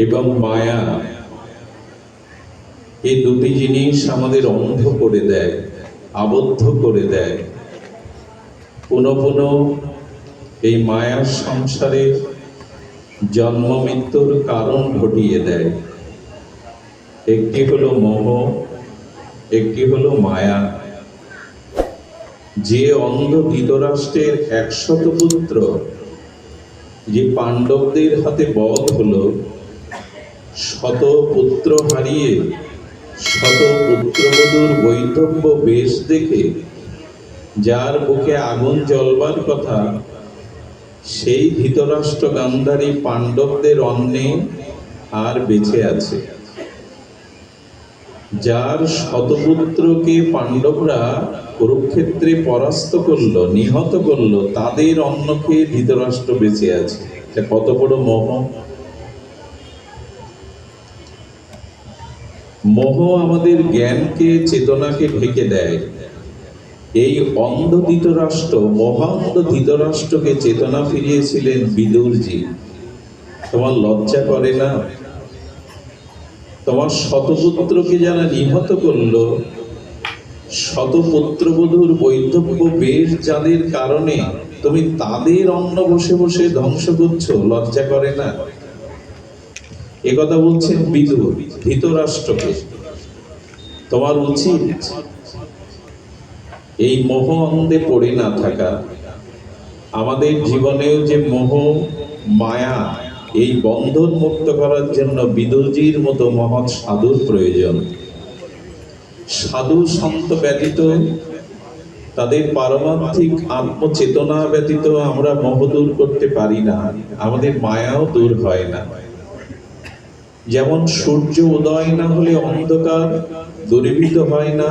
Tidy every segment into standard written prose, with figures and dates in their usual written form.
এবং মায়া, এই দুটি জিনিস আমাদের অন্ধ করে দেয়, আবদ্ধ করে দেয়। পুনঃ পুনঃ এই মায়ার সংসারে জন্ম মৃত্যুর কারণ ঘটিয়ে দেয়। একটি হলো মোহ, একটি হলো মায়া। যে অন্ধ ধৃতরাষ্ট্রের 100 পুত্র যে পাণ্ডবদের হাতে বধ হলো, 100 পুত্র হারিয়ে 100 পুত্রবধূর বৈধব্য বেশ দেখে যার বুকে আগুন জ্বলবার কথা, সেই ধৃতরাষ্ট্র গান্ধারী পাণ্ডবদের অন্নে আর বেঁচে আছে। যার শতপুত্রকে পাণ্ডবরা কুরুক্ষেত্রে পরাস্ত করলো, নিহত করলো, তাদের অন্নকে ধৃতরাষ্ট্র বেঁচে আছে। এটা কত বড় মোহ! মোহ আমাদের জ্ঞানকে, চেতনাকে ঢেকে দেয়। এই অন্ধ ধৃতরাষ্ট্র, মহান্ধ ধৃতরাষ্ট্রকে চেতনা ফিরিয়েছিলেন বিদুরজি। তোমার লজ্জা করে না? তোমার শতপুত্রকে যারা নিহত করলো, শতপুত্রবধূর বৈধব্য বেশ যাদের কারণে তুমি তাদের অন্ন বসে বসে ধ্বংস করছো, লজ্জা করে না? একথা বলছেন বিদুর ধৃতরাষ্ট্রকে। তোমার উচিত এই মোহ অন্ধে পড়ে না থাকা। আমাদের জীবনেও যে মোহ মায়া, এই বন্ধন মুক্ত করার জন্য বিদুরজির মতো মহৎ সাধুর প্রয়োজন। সাধু সন্ত ব্যতীত, তাদের পারমার্থিক আত্মচেতনা ব্যতীত আমরা মোহ দূর করতে পারি না, আমাদের মায়াও দূর হয় না। যেমন সূর্য উদয় না হলে অন্ধকার দূরীভূত হয় না,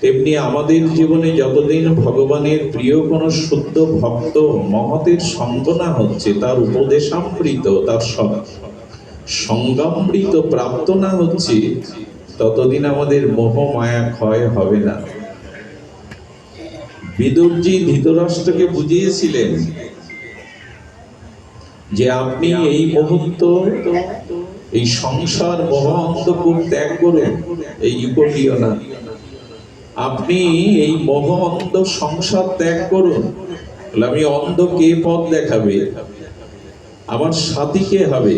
তেমনি আমাদের জীবনে যতদিন ভগবানের প্রিয় কোন শুদ্ধ ভক্ত মহতের সঙ্গ না হচ্ছে, তার উপদেশামৃত, তার সঙ্গামৃত প্রাপ্ত না হচ্ছে, ততদিন আমাদের মোহ মায়া ক্ষয় হবে না। বিদুরজি ধৃতরাষ্ট্রকে বুঝিয়েছিলেন যে আপনি এই মুহূর্ত এই সংসার মোহ অন্ধকূপ ত্যাগ করুন, এই ইউকোটিও না। আপনি এই মোহ অন্ধ সংসার ত্যাগ করুন। আমি অন্ধ কে পথ দেখাবে? আমার সাথী কে হবে?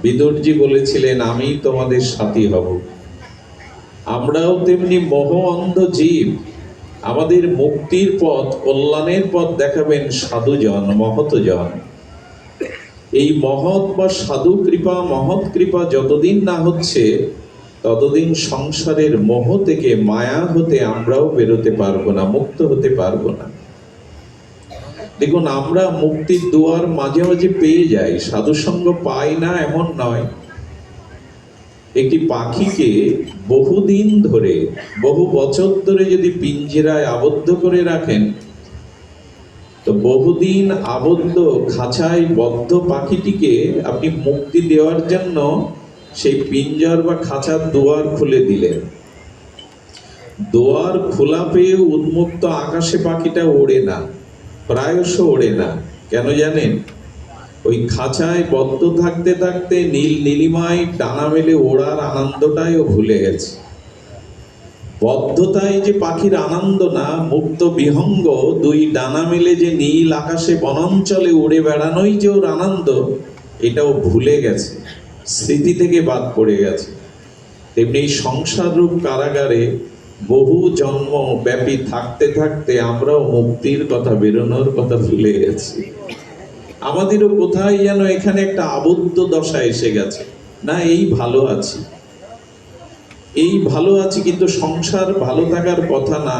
বিদুরজি বলেছিলেন, আমি তোমাদের সাথী হব। আমরাও তেমনি মোহ অন্ধ জীব। আমাদের মুক্তির পথ, কল্যাণের পথ দেখাবেন সাধুজন, মহৎজন। এই মহৎ বা সাধু কৃপা, মহৎ কৃপা যতদিন না হচ্ছে, ততদিন সংসারের মোহ থেকে, মায়া হতে আমরাও বেরোতে পারবো না, মুক্ত হতে পারবো না। দেখুন, আমরা মুক্তির দুয়ার মাঝে মাঝে পেয়ে যাই, সাধুসঙ্গ পাই না এমন নয়। একটি পাখিকে বহুদিন ধরে, বহু বছর ধরে যদি পিঞ্জরায় আবদ্ধ করে রাখেন, তো বহুদিন আবদ্ধ খাঁচায় বদ্ধ পাখিটিকে আপনি মুক্তি দেওয়ার জন্য সেই পিঞ্জর বা খাঁচার দুয়ার খুলে দিলেন। দুয়ার খোলা পেয়ে উন্মুক্ত আকাশে পাখিটা ওড়ে না, প্রায়শ ওড়ে না। কেন জানেন? ওই খাঁচায় বদ্ধ থাকতে থাকতে নীল নীলিমায় ডানা মেলে ওড়ার আনন্দটাই ও ভুলে গেছে। বদ্ধতাই যে পাখির আনন্দ না, মুক্ত বিহঙ্গ দুই ডানা মেলে যে নীল আকাশে বনাঞ্চলে উড়ে বেড়ানোই যে ওর আনন্দ, এটাও ভুলে গেছে, স্মৃতি থেকে বাদ পড়ে গেছে। তেমনি সংসার রূপ কারাগারে বহু জন্ম ব্যাপী থাকতে থাকতে আমরাও মুক্তির কথা, বেরোনোর কথা ভুলে গেছি। আমাদেরও কোথায় যেন এখানে একটা আবদ্ধ দশা এসে গেছে। না, এই ভালো আছি, এই ভালো আছি, কিন্তু সংসার ভালো থাকার কথা না।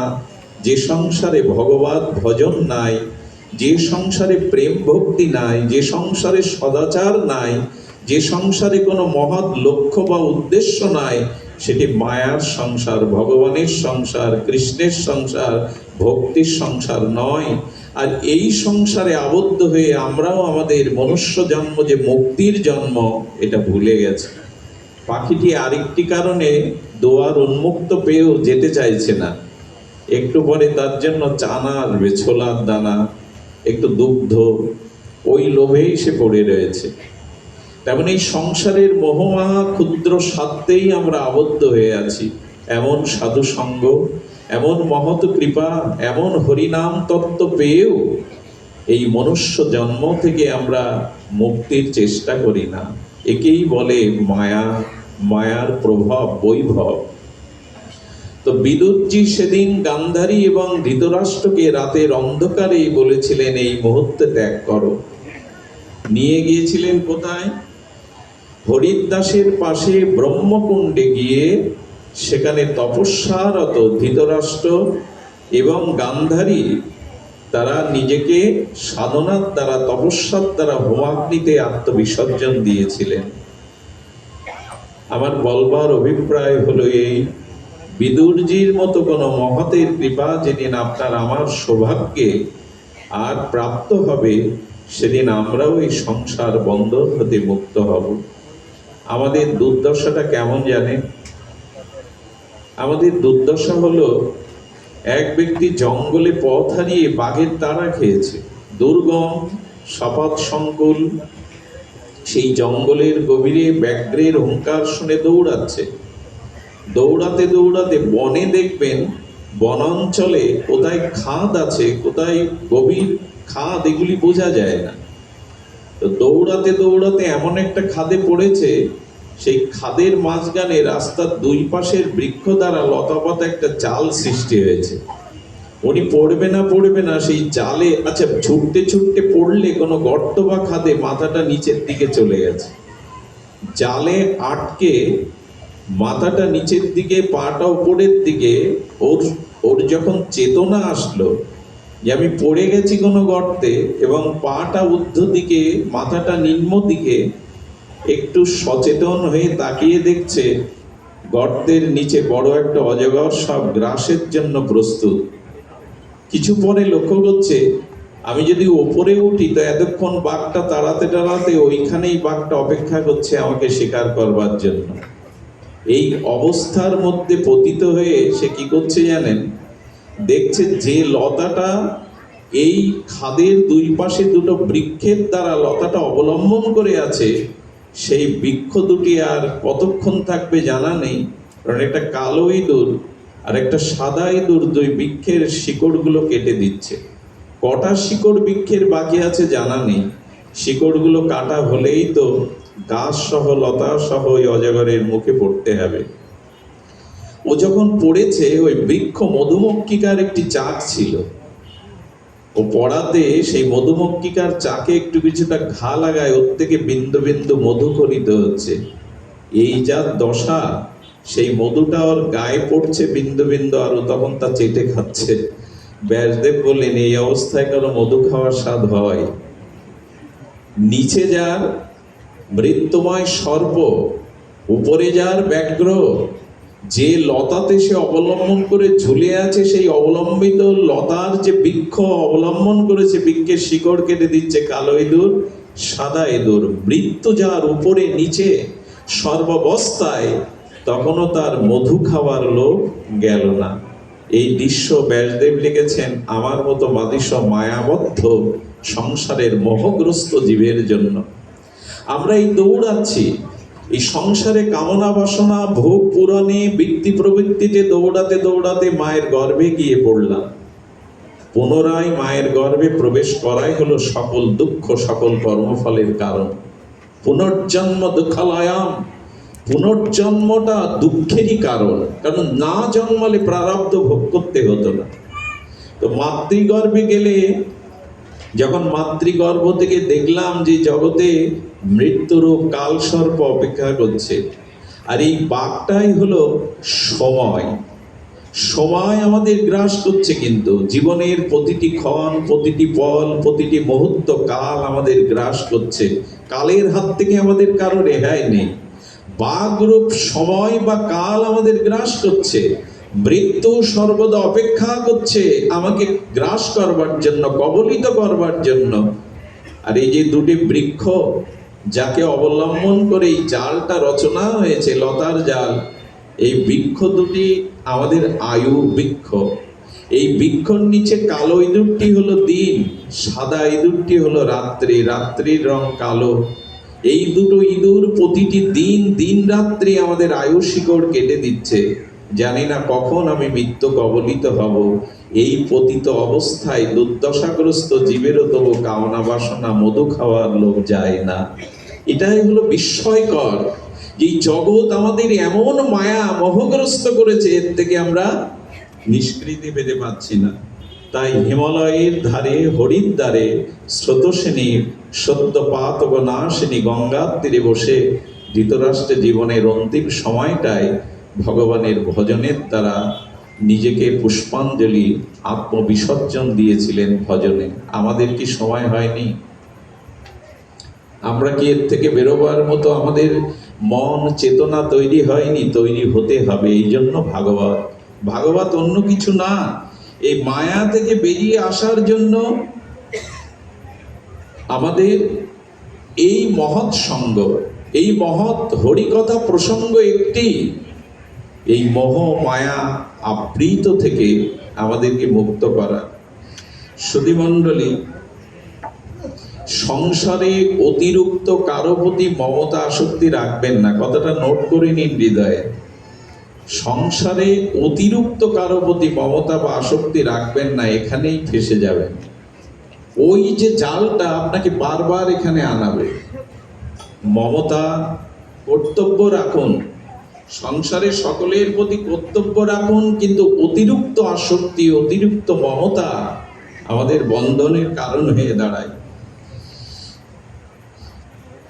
যে সংসারে ভগবত ভজন নাই, যে সংসারে প্রেম ভক্তি নাই, যে সংসারে সদাচার নাই, যে সংসারে কোনো মহৎ লক্ষ্য বা উদ্দেশ্য নাই, সেটি মায়ার সংসার, ভগবানের সংসার, কৃষ্ণের সংসার, ভক্তির সংসার নয়। আর এই সংসারে আবদ্ধ হয়ে আমরাও আমাদের মনুষ্য জন্ম যে মুক্তির জন্ম, এটা ভুলে গেছি। পাখিটি আরেকটি কারণে দুয়ার উন্মুক্ত পেয়েও যেতে চাইছে না। একটু পরে তার জন্য চানা আসবে, ছোলার দানা, একটু দুগ্ধ, ওই লোভেই সে পড়ে রয়েছে। তেমন এই সংসারের মোহমায়া ক্ষুদ্র স্বার্থেই আমরা আবদ্ধ হয়ে আছি। এমন সাধু সঙ্গ, এমন মহৎ কৃপা, এমন হরিনাম তত্ত্ব পেয়েও এই মনুষ্য জন্ম থেকে আমরা মুক্তির চেষ্টা করি না। একেই বলে মায়া, মায়ার প্রভাব, বৈভব। তো বিদুরজি সেদিন গান্ধারী এবং ধৃতরাষ্ট্রকে রাতের অন্ধকারেই বলেছিলেন এই মুহূর্তে ত্যাগ করো। নিয়ে গিয়েছিলেন কোথায়? হরিদ্দাসের পাশে ব্রহ্মকুণ্ডে গিয়ে সেখানে তপস্যারত ধৃতরাষ্ট্র এবং গান্ধারী তারা নিজেকে সাধনার দ্বারা, তপস্যার দ্বারা হোমাগ্নিতে আত্মবিসর্জন দিয়েছিলেন। আমার বলবার অভিপ্রায় হলো এই, বিদুরজির মতো কোনো মহতের কৃপা যেদিন আপনার আমার সৌভাগ্যে আর প্রাপ্ত হবে, সেদিন আমরাও এই সংসার বন্ধন হতে মুক্ত হব। আমাদের দুর্দশাটা কেমন জানেন? আমাদের দুর্দশা হলো, এক ব্যক্তি জঙ্গলে পথ হারিয়ে বাঘের তাড়া খেয়েছে। দুর্গম শপথ সংকুল সেই জঙ্গলের গভীরে ব্যাঘ্রের হুঙ্কার শুনে দৌড়াচ্ছে। দৌড়াতে দৌড়াতে বনে দেখবেন, বনাঞ্চলে কোথায় খাদ আছে, কোথায় গভীর খাদ, এগুলি বোঝা যায় না। তো দৌড়াতে দৌড়াতে এমন একটা খাদে পড়েছে, সেই খাদের মাঝখানে রাস্তার দুই পাশের বৃক্ষ দ্বারা লতাপাতা একটা জাল সৃষ্টি হয়েছে। উনি পড়বে না সেই জালে, আচ্ছা ছুটতে ছুটতে পড়লে কোনো গর্ত বা খাদে মাথাটা নিচের দিকে চলে গেছে। জালে আটকে মাথাটা নিচের দিকে, পাটা উপরের দিকে। ওর যখন চেতনা আসলো যে আমি পড়ে গেছি কোনো গর্তে এবং পাটা ঊর্ধ্ব দিকে, মাথাটা নিম্ন দিকে, একটু সচেতন হয়ে তাকিয়ে দেখছে গর্তের নিচে বড় একটা অজগর সব গ্রাসের জন্য প্রস্তুত। কিছু পরে লক্ষ্য করছে, আমি যদি ওপরে উঠি তো এতক্ষণ বাঘটা তাড়াতে তাড়াতে ওইখানেই বাঘটা অপেক্ষা করছে আমাকে শিকার করবার জন্য। এই অবস্থার মধ্যে পতিত হয়ে সে কি করছে জানেন? দেখছে যে লতাটা এই খাদের দুই পাশে দুটো বৃক্ষের দ্বারা লতাটা অবলম্বন করে আছে, সেই বৃক্ষ দুটি আর কতক্ষণ থাকবে জানা নেই। কারণ একটা কালো ইঁদুর আর একটা সাদা ইঁদুর দুই বৃক্ষের শিকড়গুলো কেটে দিচ্ছে। কটা শিকড় বৃক্ষের বাকি আছে জানা নেই। শিকড়গুলো কাটা হলেই তো গাছ সহ, লতা সহ ওই অজগরের মুখে পড়তে হবে। ও যখন পড়েছে, ওই বৃক্ষ মধুমক্ষিকার একটি চাক ছিল। ও পড়াতে সেই মধুমক্ষিকার চাকে একটু কিছুটা ঘা লাগায়, ওর থেকে বিন্দু বিন্দু মধু খরিত হচ্ছে। এই যা দশা, সেই মধুটা ওর গায়ে পড়ছে বিন্দু বিন্দু, আর ও তখন তা চেটে খাচ্ছে। ব্যাসদেব বললেন, এই অবস্থায় কারো মধু খাওয়ার স্বাদ হয়? নিচে যার মৃত্যুময় সর্প, উপরে যার ব্যাঘ্র, যে লতাতে সে অবলম্বন করে ঝুলে আছে, সেই অবলম্বিত লতার যে বৃক্ষ অবলম্বন করেছে, বৃক্ষের শিকড় কেটে দিচ্ছে কালো ইঁদুর, সাদা ইঁদুর। মৃত্যু যার উপরে নিচে সর্বাবস্থায়, তখনও তার মধু খাওয়ার লোভ গেল না। এই দৃশ্য ব্যাসদেব লিখেছেন আমার মতো মাদিস মায়াবদ্ধ সংসারের মোহগ্রস্ত জীবের জন্য। আমরা এই দৌড়াচ্ছি, এই সংসারে কামনা বাসনা, ভোগ পূরণে, বৃত্তি প্রবৃত্তিতে দৌড়াতে দৌড়াতে মায়ের গর্ভে গিয়ে পড়লাম। পুনরায় মায়ের গর্ভে প্রবেশ করাই হলো সকল দুঃখ, সকল কর্মফলের কারণ। পুনর্জন্ম দুঃখালয়াম, পুনর্জন্মটা দুঃখেরই কারণ। কারণ না জন্মালে প্রারব্ধ ভোগ করতে হতো না। তো মাতৃগর্ভে গেলে, যখন মাতৃগর্ভ থেকে দেখলাম যে জগতে মৃত্যুরূপ কালসর্প অপেক্ষা করছে, আর এই বাঘটাই হলো সময়। সময় আমাদের গ্রাস করছে, কিন্তু জীবনের প্রতিটি ক্ষণ, প্রতিটি পল, প্রতিটি মুহূর্ত কাল আমাদের গ্রাস করছে। কালের হাত থেকে আমাদের কারো রেহাই নেই। বাঘরূপ সময় বা কাল আমাদের গ্রাস করছে। মৃত্যু সর্বদা অপেক্ষা করছে আমাকে গ্রাস করবার জন্য, কবলিত করবার জন্য। আর এই যে দুটি বৃক্ষ যাকে অবলম্বন করে এই জালটা রচনা হয়েছে, লতার জাল, এই বৃক্ষ দুটি আমাদের আয়ু বৃক্ষ। এই বৃক্ষর নিচে কালো ইঁদুরটি হলো দিন, সাদা ইঁদুরটি হলো রাত্রি। রাত্রির রং কালো। এই দুটো ইঁদুর প্রতিটি দিন দিন রাত্রি আমাদের আয়ু শিকড় কেটে দিচ্ছে। জানি না কখন আমি মৃত্যু কবলিত হব। এই পতিত অবস্থায় দুর্দশাগ্রস্ত জীবেরও তবু কামনা বাসনা মধু খাওয়ার লোক যায় না। এটাই হলো বিস্ময়কর, যে জগৎ আমাদের এমন মায়া মোহগ্রস্ত করেছে, এর থেকে আমরা নিষ্কৃতি পেতে পাচ্ছি না। তাই হিমালয়ের ধারে হরিদ্বারে স্রোতস্বিনী সদ্যপাতক নাশিনী গঙ্গার তীরে বসে ধৃতরাষ্ট্রের জীবনের অন্তিম সময়টায় ভগবানের ভজনের দ্বারা নিজেকে পুষ্পাঞ্জলি আত্মবিসর্জন দিয়েছিলেন ভজনে। আমাদের কি সময় হয়নি? আমরা কি এর থেকে বেরোবার মতো আমাদের মন চেতনা তৈরি হয়নি? তৈরি হতে হবে। এই জন্য ভাগবত। ভাগবত অন্য কিছু না, এই মায়া থেকে বেরিয়ে আসার জন্য আমাদের এই মহৎ সঙ্গ, এই মহৎ হরিকথা প্রসঙ্গ একটি, এই মোহ মায়া আবৃত থেকে আমাদেরকে মুক্ত করা। সুধীমণ্ডলী, সংসারে অতিরিক্ত কারো প্রতি মমতা আসক্তি রাখবেন না। কথাটা নোট করে নিন হৃদয়ে। সংসারে অতিরিক্ত কারো প্রতি মমতা বা আসক্তি রাখবেন না, এখানেই ফেসে যাবেন। ওই যে জালটা আপনাকে বারবার এখানে আনাবে। মমতা কর্তব্য রাখুন, সংসারে সকলের প্রতি কর্তব্য রাখুন, কিন্তু অতিরিক্ত আসক্তি অতিরিক্ত মমতা আমাদের বন্ধনের কারণ হয়ে দাঁড়ায়।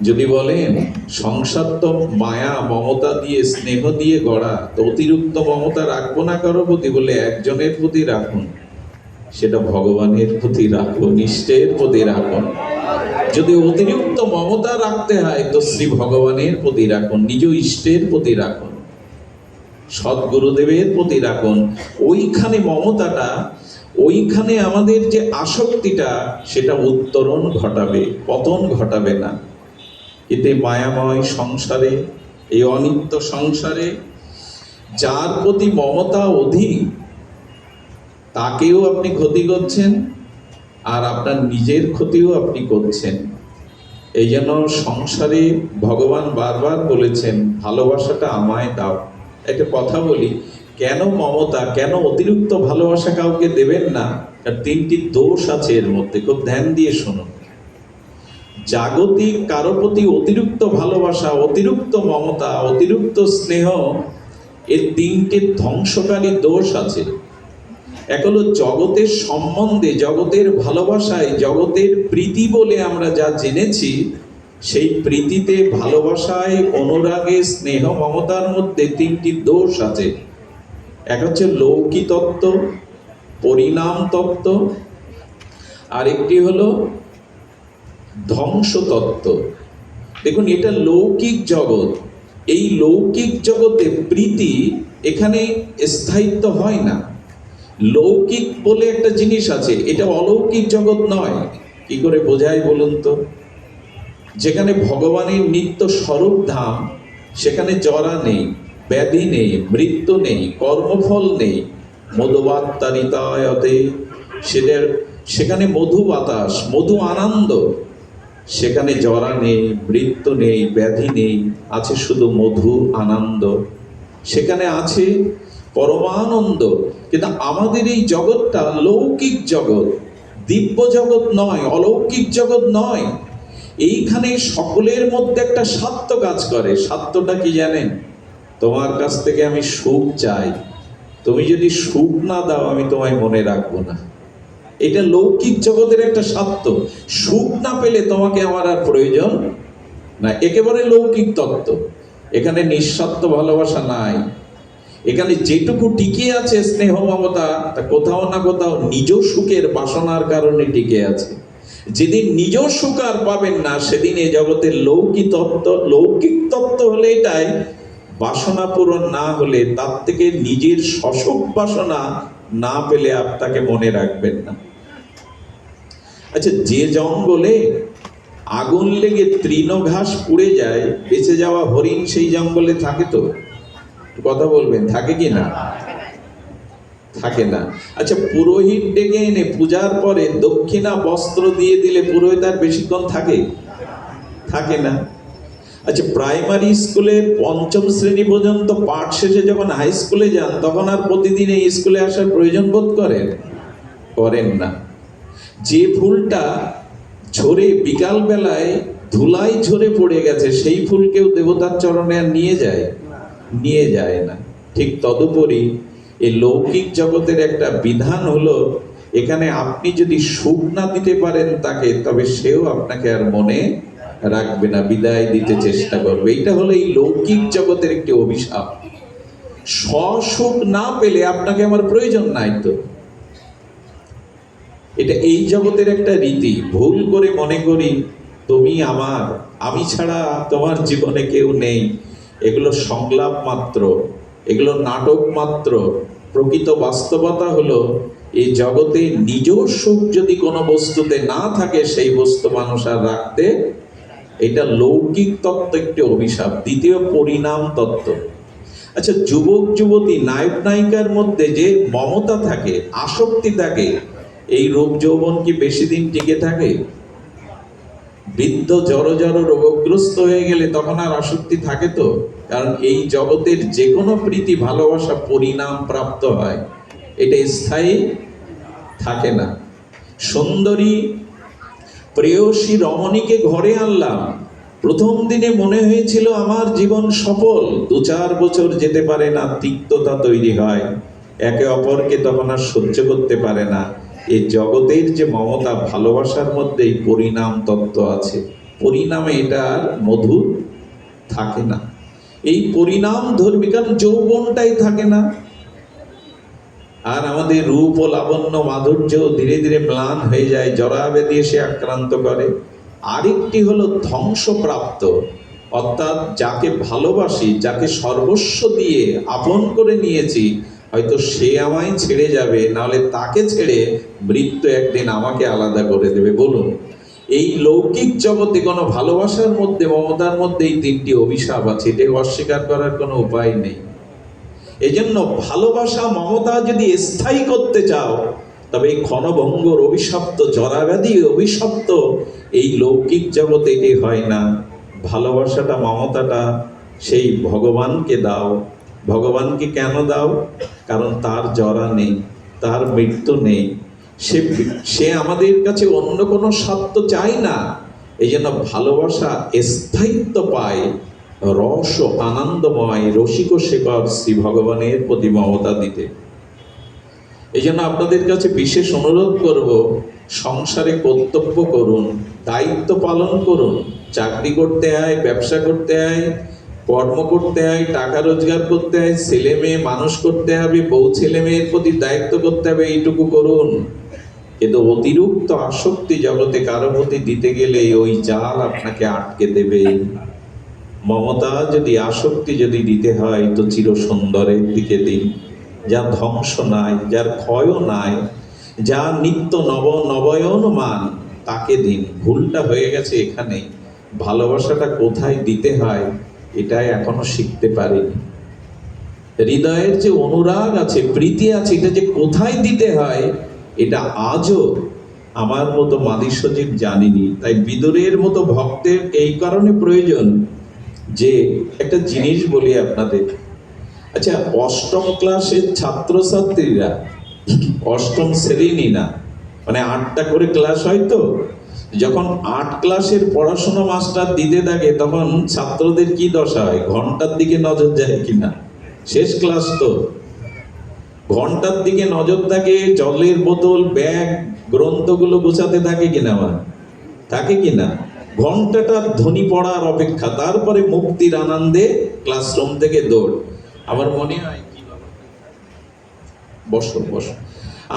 যদি বলেন সংসার তো মায়া মমতা দিয়ে স্নেহ দিয়ে গড়া, তো অতিরিক্ত মমতা রাখবো না কারো প্রতি, বলে একজনের প্রতি রাখুন, সেটা ভগবানের প্রতি রাখুন, ইষ্টের প্রতি রাখুন। যদি অতিরিক্ত মমতা রাখতে হয় তো শ্রী ভগবানের প্রতি রাখুন, নিজ ইষ্টের প্রতি রাখুন, সদ্গুরুদেবের প্রতি রাখুন। ওইখানে মমতাটা, ওইখানে আমাদের যে আসক্তিটা, সেটা উত্তরণ ঘটাবে, পতন ঘটাবে না। এতে মায়াময় সংসারে, এই অনিত্য সংসারে যার প্রতি মমতা অধিক, তাকেও আপনি ক্ষতি করছেন, আর আপনার নিজের ক্ষতিও আপনি করছেন। এই জন্য সংসারে ভগবান বারবার বলেছেন, ভালোবাসাটা আমায় দাও। একটা কথা বলি, কেন মমতা, কেন অতিরিক্ত ভালোবাসা কাউকে দেবেন না? আর তিনটি দোষ আছে এর মধ্যে, খুব ধ্যান দিয়ে শুনুন। জাগতিক কারো প্রতি অতিরিক্ত ভালোবাসা, অতিরিক্ত মমতা, অতিরিক্ত স্নেহ, এর তিনটি ধ্বংসকারী দোষ আছে। এক হলো জগতের সম্বন্ধে, জগতের ভালোবাসায়, জগতের প্রীতি বলে আমরা যা জেনেছি, সেই প্রীতিতে, ভালোবাসায়, অনুরাগে, স্নেহ মমতার মধ্যে তিনটি দোষ আছে। এক হচ্ছে লৌকিক তত্ত্ব, পরিণাম তত্ত্ব, আর একটি হলো ধ্বংস তত্ত্ব। দেখুন, এটা লৌকিক জগৎ। এই লৌকিক জগতে প্রীতি, এখানে স্থায়িত্ব হয় না। লৌকিক বলে একটা জিনিস আছে, এটা অলৌকিক জগৎ নয়। কি করে বোঝাই বলুন তো? যেখানে ভগবানের নিত্য স্বরূপ ধাম, সেখানে জরা নেই, ব্যাধি নেই, মৃত্যু নেই, কর্মফল নেই। মধুবাত্তারিতায়তে, সেখানে মধু বাতাস, মধু আনন্দ। সেখানে জরা নেই, মৃত্যু নেই, ব্যাধি নেই, আছে শুধু মধু আনন্দ। সেখানে আছে পরমানন্দ। কিন্তু আমাদের এই জগৎটা লৌকিক জগৎ, দিব্য জগৎ নয়, অলৌকিক জগৎ নয়। এইখানে সকলের মধ্যে একটা স্বার্থ কাজ করে। স্বার্থটা কি জানেন? তোমার কাছ থেকে আমি সুখ চাই, তুমি যদি সুখ না দাও আমি তোমায় মনে রাখবো না। এটা লৌকিক জগতের একটা স্বার্থ। সুখ না পেলে তোমাকে আমার আর প্রয়োজন না, একেবারে লৌকিক তত্ত্ব। এখানে নিঃস্বার্থ ভালোবাসা নাই। এখানে যেটুকু টিকে আছে স্নেহ মমতা, তা কোথাও না কোথাও নিজ সুখের বাসনার কারণে টিকে আছে। যেদিন নিজ সুখ আর পাবেন না, সেদিন এই জগতের লৌকিক তত্ত্ব হলে এটাই, বাসনা পূরণ না হলে, তার থেকে নিজের সসুখ বাসনা না পেলে আপনাকে মনে রাখবেন না। আচ্ছা, যে জঙ্গলে আগুন লেগে তৃণঘাস পুড়ে যায়, বেঁচে যাওয়া হরিণ সেই জঙ্গলে থাকে? তো কথা বলবেন, থাকে কি না? থাকে না। আচ্ছা, পুরোহিত ডেকে এনে পূজার পরে দক্ষিণা বস্ত্র দিয়ে দিলে পুরোহিত আর বেশিক্ষণ থাকে? থাকে না। আচ্ছা, প্রাইমারি স্কুলে পঞ্চম শ্রেণী পর্যন্ত পাঠ শেষে যখন হাই স্কুলে যান, তখন আর প্রতিদিন এই স্কুলে আসার প্রয়োজন বোধ করেন না। যে ফুলটা ঝরে বিকাল বেলায় ধুলাই ঝরে পড়ে গেছে, সেই ফুলকেও দেবতার চরণে আর নিয়ে যায় না। ঠিক তদুপরি এই লৌকিক জগতের একটা বিধান হলো, এখানে আপনি যদি সুখ না দিতে পারেন তাকে, তবে সেও আপনাকে আর মনে রাখবে না, বিদায় দিতে চেষ্টা করবে। এটা হলো এই লৌকিক জগতের একটি অভিশাপ। সুখ না পেলে আপনাকে আমার প্রয়োজন নাই তো। এটা এই জগতের একটা রীতি। ভুল করে মনে করি তুমি আমার, আমি ছাড়া তোমার জীবনে কেউ নেই। এগুলো সংলাপ মাত্র, এগুলো নাটক মাত্র। প্রকৃত বাস্তবতা হলো, এই জগতে নিজ সুখ যদি কোনো বস্তুতে না থাকে, সেই বস্তু মানুষ আর রাখতে, এটা লৌকিক তত্ত্ব একটি অভিশাপ। দ্বিতীয় পরিণাম তত্ত্ব। আচ্ছা, যুবক যুবতী নায়ক নায়িকার মধ্যে যে মমতা থাকে, আসক্তি থাকে, এই রূপ যৌবন কি বেশি দিন টিকে থাকে? বৃদ্ধ জড় রোগগ্রস্ত হয়ে গেলে তখন আর আসক্তি থাকে তো? কারণ এই জগতের যে কোনো প্রীতি ভালোবাসা পরিণাম প্রাপ্ত হয়, এটা স্থায়ী থাকে না। সুন্দরী প্রেয়সী রমণীকে ঘরে আনলাম, প্রথম দিনে মনে হয়েছিল আমার জীবন সফল। 2-4 বছর যেতে পারে না, তিক্ততা তৈরি হয়, একে অপরকে তখন আর সহ্য করতে পারে না। এই জগতের যে মমতা ভালোবাসার মধ্যেই পরিণাম তত্ত্ব আছে। পরিণামে এটা আর মধুর থাকে না। এই পরিণাম ধর্মী, কারণ যৌবনটাই থাকে না। আর আমাদের রূপ ও লাবণ্য মাধুর্য ধীরে ধীরে ম্লান হয়ে যায়, জরাব্যাধি এসে আক্রান্ত করে। আরেকটি হলো ধ্বংসপ্রাপ্ত, অর্থাৎ যাকে ভালোবাসি, যাকে সর্বস্ব দিয়ে আপন করে নিয়েছি, হয়তো সে আমায় ছেড়ে যাবে, নাহলে তাকে ছেড়ে মৃত্যু একদিন আমাকে আলাদা করে দেবে। বলুন, এই লৌকিক জগতে কোনো ভালোবাসার মধ্যে, মমতার মধ্যে এই 3টি অভিশাপ আছে। এটা অস্বীকার করার কোনো উপায় নেই। এজন্য ভালোবাসা মমতা যদি স্থায়ী করতে চাও, তবে এই ক্ষণভঙ্গুর অভিশপ্ত, জরাব্যাধি অভিশপ্ত এই লৌকিক জগতে এটি হয় না। ভালোবাসাটা, মমতাটা সেই ভগবানকে দাও। ভগবানকে কেন দাও? কারণ তার জরা নেই, তার মৃত্যু নেই। সে আমাদের কাছে অন্য কোনো স্বার্থ চায় না। এই জন্য ভালোবাসা স্থায়িত্ব পায় রস ও আনন্দময় রসিক শেখর শ্রী ভগবানের প্রতি মমতা দিতে। এই জন্য আপনাদের কাছে বিশেষ অনুরোধ করব, সংসারে কর্তব্য করুন, দায়িত্ব পালন করুন। চাকরি করতে হয়, ব্যবসা করতে হয়, কর্ম করতে হয়, টাকা রোজগার করতে হয়, ছেলে মেয়ে মানুষ করতে হবে, বউ ছেলে মেয়ের প্রতি দায়িত্ব করতে হবে, এইটুকু করুন। কিন্তু অতিরিক্ত আসক্তি জগতে কারো প্রতি দিতে গেলে ওই জাল আপনাকে আটকে দেবে। মমতা যদি, আসক্তি যদি দিতে হয়, তো চির সুন্দরের দিকে দিন, যা ধ্বংস নাই, যার ক্ষয়ও নাই, যা নিত্য নবয়নমান, তাকে দিন। ভুলটা হয়ে গেছে এখানে। ভালোবাসাটা কোথায় দিতে হয় এটাই এখনো শিখতে পারিনি। হৃদয়ের যে অনুরাগ আছে, প্রীতি আছে, এটা যে কোথায় দিতে হয় এটা আজও আমার মতো মাদি সজীব জানিনি। তাই বিদুরের মতো ভক্তের এই কারণে প্রয়োজন যে, একটা জিনিস বলি আপনাদের। আচ্ছা, 8ম ক্লাসের ছাত্রছাত্রীরা, 8ম শ্রেণী না, মানে 8টা করে ক্লাস হয় তো, যখন 8 ক্লাসের পড়াশোনা মাস্টার দিতে থাকে, তখন ছাত্রদের কি দশা হয়? ঘন্টার দিকে নজর যায় কিনা? শেষ ক্লাস তো, ঘন্টার দিকে নজর থাকে, জলের বোতল, ব্যাগ, গ্রন্থগুলো গোছাতে থাকে কিনা? থাকে কিনা? ঘন্টাটা ধ্বনি পড়ার অপেক্ষা, তারপরে মুক্তির আনন্দে ক্লাসরুম থেকে দৌড়। আমার মনে হয়, বসো বসো,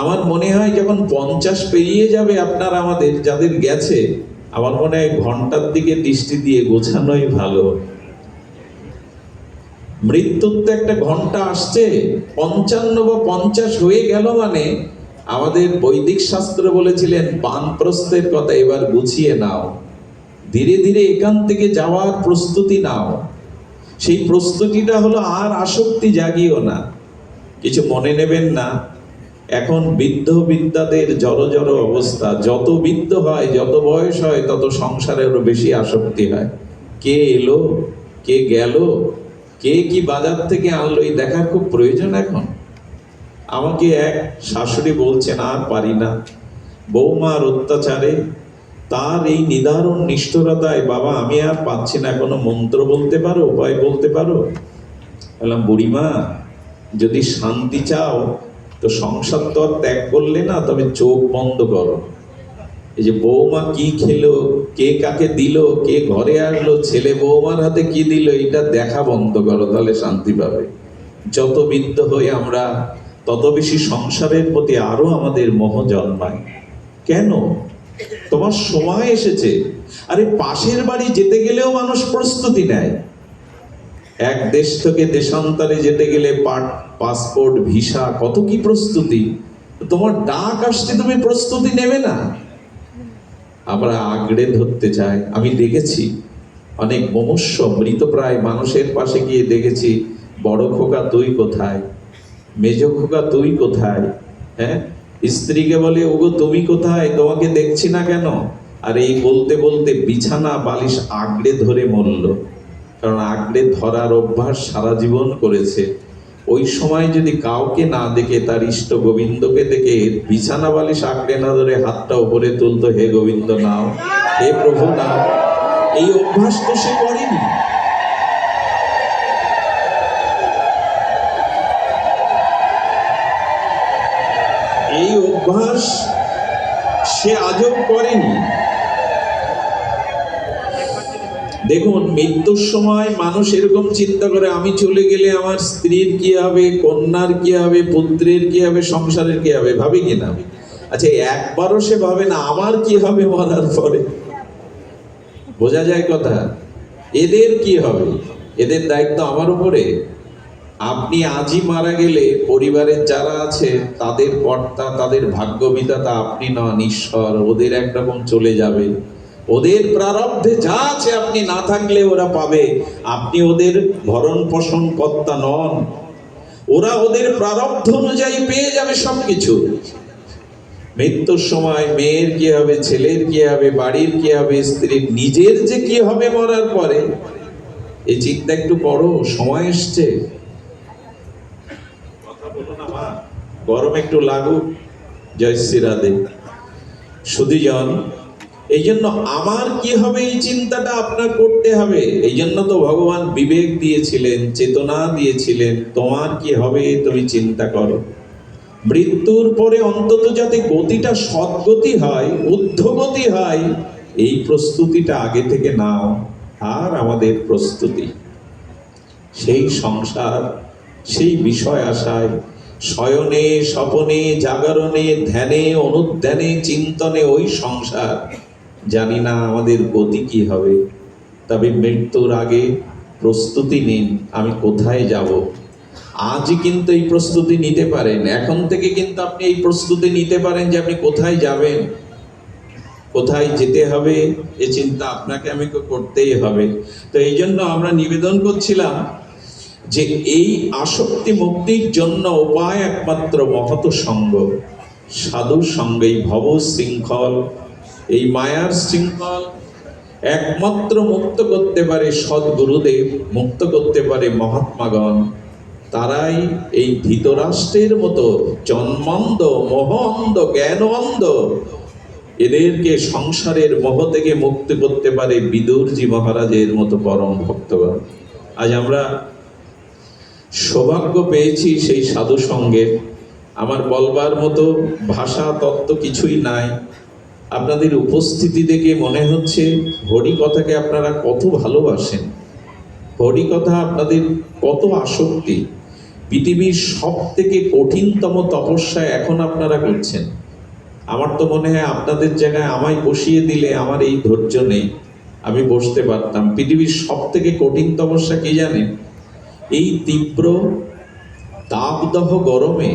আমার মনে হয় যখন 50 পেরিয়ে যাবে আপনার আমাদের যাদের গেছে, আমার মনে হয় ঘন্টার দিকে দৃষ্টি দিয়ে গোছানোই ভালো। মৃত্যুর তো একটা ঘন্টা আসছে, 55 বা 50 হয়ে গেল মানে আমাদের বৈদিক শাস্ত্র বলেছিলেন বানপ্রস্থের কথা, এবার গুছিয়ে নাও, ধীরে ধীরে এখান থেকে যাওয়ার প্রস্তুতি নাও। সেই প্রস্তুতিটা হলো আর আসক্তি জাগিও না। কিছু মনে নেবেন না, এখন বৃদ্ধ বিদ্যাদের জড় অবস্থা। যত বৃদ্ধ হয়, যত বয়স হয়, তত সংসারে আরো বেশি আসক্তি হয়। কে এলো, কে গেল, কে কি বাজার থেকে আনলো, এই দেখার খুব প্রয়োজন এখন? আমাকে এক শাশুড়ি বলছেন, আর পারি না, বৌমার অত্যাচারে, তার এই নিদারুণ নিষ্ঠুরতায়, বাবা আমি আর পাচ্ছি না, কোনো মন্ত্র বলতে পারো, উপায় বলতে পারো? বললাম, বুড়িমা যদি শান্তি চাও তো সংসার তো আর ত্যাগ করলে না, তবে চোখ বন্ধ করো। এই যে বৌমা কি খেলো, কে কাকে দিল, কে ঘরে আসলো, ছেলে বৌমার হাতে কি দিল, এটা দেখা বন্ধ করো, তাহলে শান্তি পাবে। যত বিদ্ধ হয়ে আমরা, তত বেশি সংসারের প্রতি আরো আমাদের মোহ জন্মায়। কেন? তোমার সময় এসেছে। আরে পাশের বাড়ি যেতে গেলেও মানুষ প্রস্তুতি নেয়। এক দেশ থেকে দেশান্তরে যেতে গেলে পাসপোর্ট, ভিসা, কত কি প্রস্তুতি। তোমার ডাক আসছে, তুমি প্রস্তুতি নেবে না? আমরা আগড়ে ধরতে চাই। আমি দেখেছি অনেক মনুষ্য মৃতপ্রায় মানুষের পাশে গিয়ে দেখেছি, বড় খোকা তুই কোথায়, মেজ খোকা তুই কোথায়, হ্যাঁ, স্ত্রীকে বলে, ওগো তুমি কোথায়, তোমাকে দেখছি না কেন। আর এই বলতে বলতে বিছানা বালিশ আগড়ে ধরে মরল। কারণ আগড়ে ধরার অভ্যাস সারা জীবন করেছে। ওই সময় যদি কাউকে না দেখে, তার ইষ্ট গোবিন্দকে দেখে বিছানা বালিশ আঁকড়ে না ধরে হাতটা উপরে তুলতো, হে গোবিন্দ নাও, হে প্রভু নাও। এই অভ্যাস তো সে করেনি। এই অভ্যাস সে আজও করেনি। দেখুন, মৃত্যুর সময় মানুষ এরকম চিন্তা করে, আমি চলে গেলে আমার স্ত্রীর কি হবে, কন্যার কি হবে, পুত্রের কি হবে, সংসারের কি হবে, ভাবে কিনা? আচ্ছা, একবারও সে ভাবে না আমার কি হবে মরার পরে। বোঝা যায় কথা? এদের কি হবে, এদের দায়িত্ব আমার উপরে। আপনি আজই মারা গেলে পরিবারের যারা আছে তাদের কর্তা, তাদের ভাগ্য বিধাতা আপনি নন, ঈশ্বর। ওদের একরকম চলে যাবে, ওদের প্রারব্ধে যা আছে আপনি না থাকলে ওরা পাবে। আপনি ওদের ভরণ পোষণ কর্তা নন। ওরা ওদের প্রারব্ধ অনুযায়ী পেয়ে যাবে সবকিছু। মৃত্যুর সময় মেয়ের কি হবে, ছেলের কি হবে, বাড়ির কি হবে, স্ত্রীর, নিজের যে কি হবে মরার পরে, এই চিন্তা একটু করো। সময় এসছে। কথা বলো না মা, গরম একটু লাগুক। জয় শ্রী রাধে। সুধীজন, এই জন্য আমার কি হবে এই চিন্তাটা আপনার করতে হবে। এই জন্য তো ভগবান বিবেক দিয়েছিলেন, চেতনা দিয়েছিলেন, তোমার কি হবে তুমি চিন্তা করো। মৃত্যুর পরে অন্তত যাতে গতিটা সদ্গতি হয়, ঊর্ধ্বগতি হয়, এই প্রস্তুতিটা আগে থেকে নাও। আর আমাদের প্রস্তুতি সেই সংসার, সেই বিষয় আশায়, শয়নে স্বপনে জাগরণে ধ্যানে অনুধ্যানে চিন্তনে ওই সংসার। জানি না আমাদের গতি কি হবে, তবে মৃত্যুর আগে প্রস্তুতি নিন, আমি কোথায় যাব। আজই কিন্তু এই প্রস্তুতি নিতে পারেন, এখন থেকে কিন্তু আপনি এই প্রস্তুতি নিতে পারেন যে আপনি কোথায় যাবেন, কোথায় যেতে হবে। এ চিন্তা আপনাকে আমি করতেই হবে। তো এই জন্য আমরা নিবেদন করছিলাম যে এই আসক্তি মুক্তির জন্য উপায় একমাত্র মহৎ সঙ্গ, সাধুর সঙ্গে। এই ভব শৃঙ্খল, এই মায়ার শৃঙ্খল একমাত্র মুক্ত করতে পারে সদ্গুরুদেব, মুক্ত করতে পারে মহাত্মাগণ। তারাই এই ধৃতরাষ্ট্রের মতো জন্মান্ধ, মোহান্ধ, জ্ঞানবন্ধ, এদেরকে সংসারের মোহ থেকে মুক্তি করতে পারে বিদুরজি মহারাজের মতো পরম ভক্তগণ। আজ আমরা সৌভাগ্য পেয়েছি সেই সাধু সঙ্গের। আমার বলবার মতো ভাষা তত্ত্ব কিছুই নাই। আপনাদের উপস্থিতি দেখে মনে হচ্ছে হরি কথাকে আপনারা কত ভালোবাসেন, হরি কথা আপনাদের কত আসক্তি। পৃথিবীর সব থেকে কঠিনতম তপস্যা এখন আপনারা করছেন। আমার তো মনে হয় আপনাদের জায়গায় আমায় বসিয়ে দিলে আমার এই ধৈর্য নেই, আমি বসতে পারতাম। পৃথিবীর সব থেকে কঠিন তপস্যা কি জানেন? এই তীব্র তাপদাহ গরমে